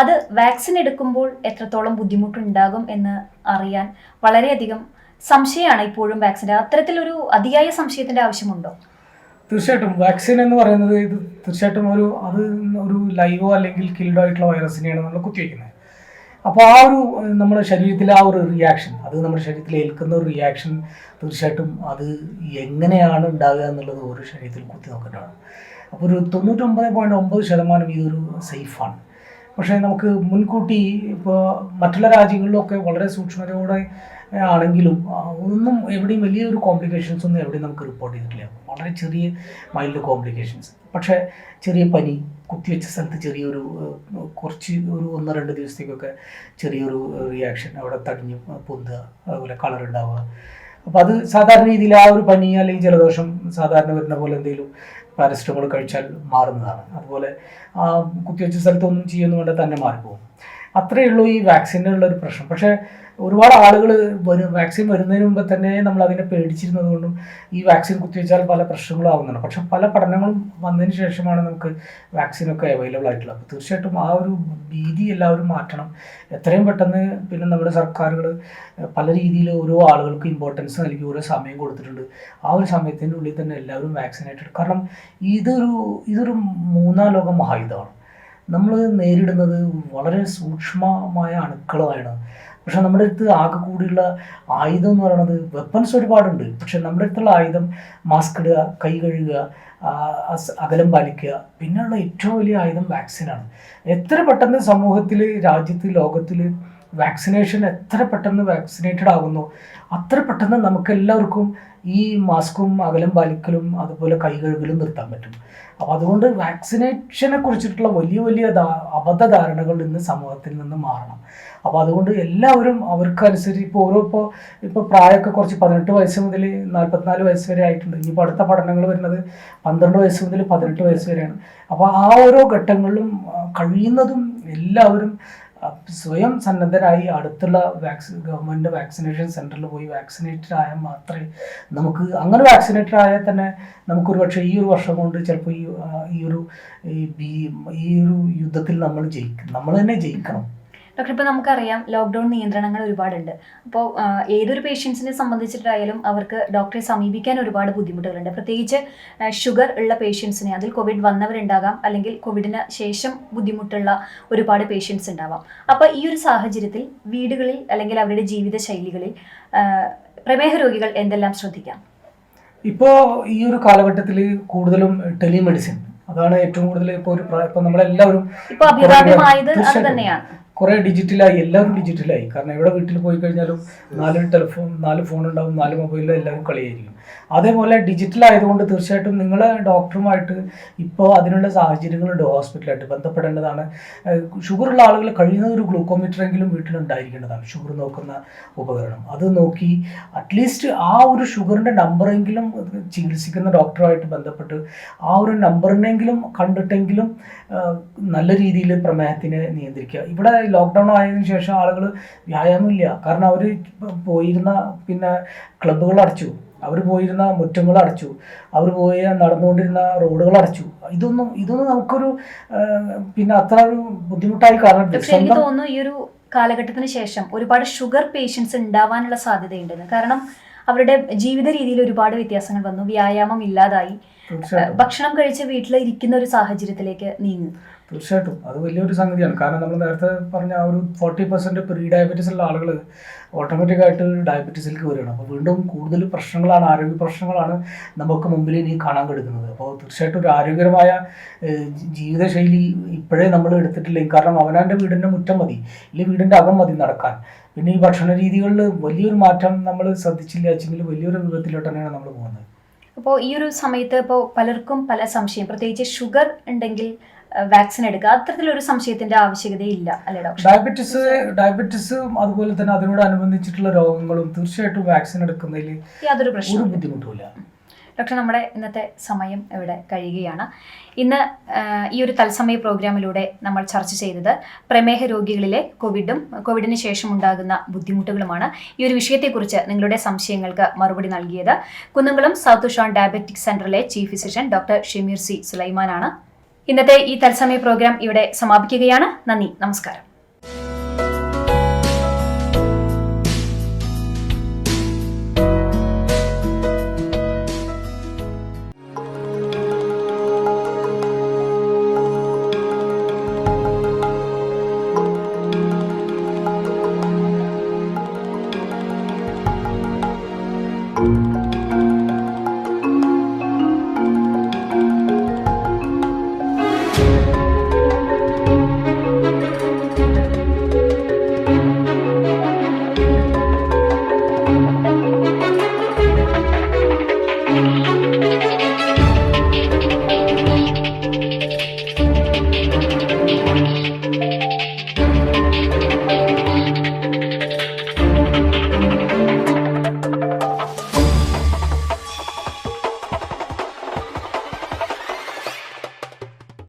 അത് വാക്സിൻ എടുക്കുമ്പോൾ എത്രത്തോളം ബുദ്ധിമുട്ടുണ്ടാകും എന്ന് അറിയാൻ വളരെയധികം സംശയമാണ് ഇപ്പോഴും വാക്സിൻ്റെ. അത്തരത്തിലൊരു അതിയായ സംശയത്തിൻ്റെ ആവശ്യമുണ്ടോ? തീർച്ചയായിട്ടും വാക്സിൻ എന്ന് പറയുന്നത് ഇത് തീർച്ചയായിട്ടും ഒരു ലൈവോ അല്ലെങ്കിൽ കിൽഡോ ആയിട്ടുള്ള വൈറസിനെയാണ് നമ്മൾ കുത്തിവയ്ക്കുന്നത്. അപ്പോൾ ആ ഒരു നമ്മുടെ ശരീരത്തിലെ ആ ഒരു റിയാക്ഷൻ, അത് നമ്മുടെ ശരീരത്തിൽ ഏൽക്കുന്ന ഒരു റിയാക്ഷൻ തീർച്ചയായിട്ടും അത് എങ്ങനെയാണ് ഉണ്ടാകുക എന്നുള്ളത് ഓരോ ശരീരത്തിൽ കുത്തി നോക്കേണ്ടതാണ്. അപ്പോൾ ഒരു 99.9% ഇതൊരു സേഫാണ്. പക്ഷേ നമുക്ക് മുൻകൂട്ടി ഇപ്പോൾ മറ്റുള്ള രാജ്യങ്ങളിലൊക്കെ വളരെ സൂക്ഷ്മതയോടെ ആണെങ്കിലും ഒന്നും എവിടെയും വലിയൊരു കോംപ്ലിക്കേഷൻസ് ഒന്നും എവിടെയും നമുക്ക് റിപ്പോർട്ട് ചെയ്തിട്ടില്ല. വളരെ ചെറിയ മൈൽഡ് കോംപ്ലിക്കേഷൻസ്. പക്ഷേ ചെറിയ പനി, കുത്തിവെച്ച സ്ഥലത്ത് ചെറിയൊരു കുറച്ച് ഒരു 1-2 ദിവസത്തേക്കൊക്കെ ചെറിയൊരു റിയാക്ഷൻ, അവിടെ തടിഞ്ഞ് പൊന്തുക, അതുപോലെ കളർ ഉണ്ടാവുക. അപ്പോൾ അത് സാധാരണ രീതിയിൽ ആ ഒരു പനി അല്ലെങ്കിൽ ജലദോഷം സാധാരണ വരുന്ന പോലെ എന്തെങ്കിലും പാരസിറ്റമോൾ കഴിച്ചാൽ മാറുന്നതാണ്. അതുപോലെ കുത്തിവെച്ച സ്ഥലത്തൊന്നും ചെയ്യുന്നു കൊണ്ട് തന്നെ മാറിപ്പോകും. അത്രയേ ഉള്ളൂ ഈ വാക്സിനുള്ളൊരു പ്രശ്നം. പക്ഷേ ഒരുപാട് ആളുകൾ വാക്സിൻ വരുന്നതിന് മുമ്പ് തന്നെ നമ്മൾ അതിനെ പേടിച്ചിരുന്നത് കൊണ്ടും ഈ വാക്സിൻ കുത്തിവെച്ചാൽ പല പ്രശ്നങ്ങളും ആവുന്നുണ്ട്. പക്ഷെ പല പഠനങ്ങളും വന്നതിന് ശേഷമാണ് നമുക്ക് വാക്സിനൊക്കെ അവൈലബിൾ ആയിട്ടുള്ളത്. അപ്പോൾ തീർച്ചയായിട്ടും ആ ഒരു ഭീതി എല്ലാവരും മാറ്റണം എത്രയും പെട്ടെന്ന്. പിന്നെ നമ്മുടെ സർക്കാരുകൾ പല രീതിയിൽ ഓരോ ആളുകൾക്ക് ഇമ്പോർട്ടൻസ് നൽകി ഓരോ സമയം കൊടുത്തിട്ടുണ്ട്. ആ ഒരു സമയത്തിൻ്റെ ഉള്ളിൽ തന്നെ എല്ലാവരും വാക്സിനേറ്റഡ്. കാരണം ഇതൊരു മൂന്നാം ലോക മഹായുദ്ധമാണ്. നമ്മൾ നേരിടുന്നത് വളരെ സൂക്ഷ്മമായ അണുക്കളാണ്. പക്ഷെ നമ്മുടെ അടുത്ത് ആകെ കൂടിയുള്ള ആയുധം എന്ന് പറയുന്നത് വെപ്പൺസ് ഒരുപാടുണ്ട്. പക്ഷെ നമ്മുടെ അടുത്തുള്ള ആയുധം മാസ്ക് ഇടുക, കൈ കഴുകുക, അകലം പാലിക്കുക. പിന്നെയുള്ള ഏറ്റവും വലിയ ആയുധം വാക്സിനാണ്. എത്ര പെട്ടെന്ന് സമൂഹത്തിൽ, രാജ്യത്ത്, ലോകത്തിൽ വാക്സിനേഷൻ എത്ര പെട്ടെന്ന് വാക്സിനേറ്റഡ് ആകുന്നു അത്ര പെട്ടെന്ന് നമുക്കെല്ലാവർക്കും ഈ മാസ്കും അകലം പാലിക്കലും അതുപോലെ കൈ കഴുകലും നിർത്താൻ പറ്റും. അപ്പോൾ അതുകൊണ്ട് വാക്സിനേഷനെ കുറിച്ചിട്ടുള്ള വലിയ അബദ്ധധാരണകൾ ഇന്ന് സമൂഹത്തിൽ നിന്ന് മാറണം. അപ്പോൾ അതുകൊണ്ട് എല്ലാവരും അവർക്കനുസരിച്ച് ഇപ്പോൾ പ്രായമൊക്കെ കുറച്ച് 18 വയസ്സ് മുതൽ 44 വയസ്സ് വരെ ആയിട്ടുണ്ട്. ഇനിയിപ്പോൾ അടുത്ത പഠനങ്ങൾ വരുന്നത് 12 വയസ്സ് മുതൽ 18 വയസ്സ് വരെയാണ്. അപ്പോൾ ആ ഓരോ ഘട്ടങ്ങളിലും കഴിയുന്നതും എല്ലാവരും സ്വയം സന്നദ്ധരായി അടുത്തുള്ള ഗവൺമെൻറ് വാക്സിനേഷൻ സെൻറ്ററിൽ പോയി വാക്സിനേറ്റഡ് ആയാൽ മാത്രമേ നമുക്ക്, അങ്ങനെ വാക്സിനേറ്റഡ് ആയാൽ തന്നെ നമുക്കൊരു പക്ഷേ ഈ ഒരു വർഷം കൊണ്ട് ചിലപ്പോൾ ഈ ഒരു യുദ്ധത്തിൽ നമ്മൾ തന്നെ ജയിക്കണം. ഡോക്ടർ, ഇപ്പോൾ നമുക്കറിയാം ലോക്ക്ഡൗൺ നിയന്ത്രണങ്ങൾ ഒരുപാടുണ്ട്. അപ്പോൾ ഏതൊരു പേഷ്യൻസിനെ സംബന്ധിച്ചിട്ടായാലും അവർക്ക് ഡോക്ടറെ സമീപിക്കാൻ ഒരുപാട് ബുദ്ധിമുട്ടുകളുണ്ട്. പ്രത്യേകിച്ച് ഷുഗർ ഉള്ള പേഷ്യൻസിനെ, അതിൽ കോവിഡ് വന്നവരുണ്ടാകാം, അല്ലെങ്കിൽ കോവിഡിന് ശേഷം ബുദ്ധിമുട്ടുള്ള ഒരുപാട് പേഷ്യൻസ് ഉണ്ടാവാം. അപ്പോൾ ഈ ഒരു സാഹചര്യത്തിൽ വീടുകളിൽ അല്ലെങ്കിൽ അവരുടെ ജീവിതശൈലികളിൽ പ്രമേഹ രോഗികൾ എന്തെല്ലാം ശ്രദ്ധിക്കാം? ഇപ്പോൾ ഈ ഒരു കാലഘട്ടത്തിൽ കൂടുതലും ടെലിമെഡിസിൻ, അതാണ് ഏറ്റവും കൂടുതൽ. ഇപ്പോൾ നമ്മളെല്ലാവരും ഇപ്പോൾ അഭികാമ്യമായത് അത് തന്നെയാണ്. കുറേ ഡിജിറ്റലായി, എല്ലാവരും ഡിജിറ്റലായി. കാരണം എവിടെ വീട്ടിൽ പോയി കഴിഞ്ഞാലും 4 ഫോൺ ഉണ്ടാവും, 4 മൊബൈലിലും എല്ലാവരും കളിയായിരിക്കും. അതേപോലെ ഡിജിറ്റൽ ആയതുകൊണ്ട് തീർച്ചയായിട്ടും നിങ്ങളെ ഡോക്ടറുമായിട്ട് ഇപ്പോൾ അതിനുള്ള സാഹചര്യങ്ങളുണ്ട്, ഹോസ്പിറ്റലായിട്ട് ബന്ധപ്പെടേണ്ടതാണ്. ഷുഗറുള്ള ആളുകൾ കഴിയുന്നത് ഒരു ഗ്ലൂക്കോമീറ്ററെങ്കിലും വീട്ടിലുണ്ടായിരിക്കേണ്ടതാണ്, ഷുഗർ നോക്കുന്ന ഉപകരണം. അത് നോക്കി അറ്റ്ലീസ്റ്റ് ആ ഒരു ഷുഗറിൻ്റെ നമ്പറെങ്കിലും ചികിത്സിക്കുന്ന ഡോക്ടറുമായിട്ട് ബന്ധപ്പെട്ട് ആ ഒരു നമ്പറിനെങ്കിലും കണ്ടിട്ടെങ്കിലും നല്ല രീതിയിൽ പ്രമേഹത്തിനെ നിയന്ത്രിക്കുക. ഇവിടെ ലോക്ക്ഡൗൺ ആയതിനു ശേഷം ആളുകൾ വ്യായാമമില്ല. കാരണം അവർ പോയിരുന്ന പിന്നെ ക്ലബ്ബുകൾ അടച്ചു, അവർ പോയിരുന്ന മുറ്റങ്ങൾ അടച്ചു, അവർ നടന്നുകൊണ്ടിരുന്ന റോഡുകൾ അടച്ചു. ഇതൊന്നും നമുക്കൊരു പിന്നെ അത്ര ഒരു ബുദ്ധിമുട്ടായി. കാരണം എനിക്ക് തോന്നുന്നു ഈ ഒരു കാലഘട്ടത്തിന് ശേഷം ഒരുപാട് ഷുഗർ പേഷ്യൻസ് ഉണ്ടാവാനുള്ള സാധ്യതയുണ്ടെന്ന്. കാരണം അവരുടെ ജീവിത രീതിയിൽ ഒരുപാട് വ്യത്യാസങ്ങൾ വന്നു, വ്യായാമം ഇല്ലാതായി, ഭക്ഷണം കഴിച്ച് വീട്ടിൽ ഇരിക്കുന്ന ഒരു സാഹചര്യത്തിലേക്ക് നീങ്ങും. തീർച്ചയായിട്ടും അത് വലിയൊരു സംഗതിയാണ്. കാരണം നമ്മൾ നേരത്തെ പറഞ്ഞ ആ ഒരു 40% പ്രീ ഡയബറ്റീസ് ഉള്ള ആളുകൾ ഓട്ടോമാറ്റിക്കായിട്ട് ഡയബറ്റീസിലേക്ക് വരികയാണ്. അപ്പോൾ വീണ്ടും കൂടുതൽ പ്രശ്നങ്ങളാണ്, ആരോഗ്യ പ്രശ്നങ്ങളാണ് നമുക്ക് മുമ്പിൽ ഇനി കാണാൻ കിടക്കുന്നത്. അപ്പോൾ തീർച്ചയായിട്ടും ഒരു ആരോഗ്യകരമായ ജീവിതശൈലി ഇപ്പോഴേ നമ്മൾ എടുത്തിട്ടില്ലെങ്കിൽ, കാരണം അവനവൻ്റെ വീടിൻ്റെ മുറ്റം മതി, ഇല്ലെങ്കിൽ വീടിൻ്റെ അകം മതി നടക്കാൻ. പിന്നെ ഈ ഭക്ഷണ രീതികളിൽ വലിയൊരു മാറ്റം നമ്മൾ ശ്രദ്ധിച്ചില്ല വെച്ചെങ്കിൽ വലിയൊരു വിധത്തിലോട്ട് തന്നെയാണ് നമ്മൾ പോകുന്നത്. അപ്പോൾ ഈ ഒരു സമയത്ത് ഇപ്പോൾ പലർക്കും പല സംശയം, പ്രത്യേകിച്ച് ഷുഗർ ഉണ്ടെങ്കിൽ വാക്സിൻ എടുക്കുക, അത്തരത്തിലൊരു സംശയത്തിന്റെ ആവശ്യകതയില്ല അല്ലേ ഡോക്ടർ? ഡയബറ്റിസും അതുപോലെ തന്നെ അതിനോടനുബന്ധിച്ചിട്ടുള്ള രോഗങ്ങളും തീർച്ചയായിട്ടും വാക്സിൻ എടുക്കുന്നതിൽ യാതൊരു പ്രശ്നവും ബുദ്ധിമുട്ടില്ല. ഡോക്ടർ, നമ്മുടെ ഇന്നത്തെ സമയം ഇവിടെ കഴിയുകയാണ്. ഇന്ന് ഈ ഒരു തത്സമയ പ്രോഗ്രാമിലൂടെ നമ്മൾ ചർച്ച ചെയ്തത് പ്രമേഹ രോഗികളിലെ കോവിഡിന് ശേഷം ഉണ്ടാകുന്ന ബുദ്ധിമുട്ടുകളുമാണ്. ഈ ഒരു വിഷയത്തെക്കുറിച്ച് നിങ്ങളുടെ സംശയങ്ങൾക്ക് മറുപടി നൽകിയത് കുന്നംകുളം സൗത്ത് ഷോൺ ഡയബറ്റിക് സെന്ററിലെ chief physician doctor Shameer C സുലൈമാനാണ്. ഇന്നത്തെ ഈ തത്സമയ പ്രോഗ്രാം ഇവിടെ സമാപിക്കുകയാണ്. നന്ദി, നമസ്കാരം.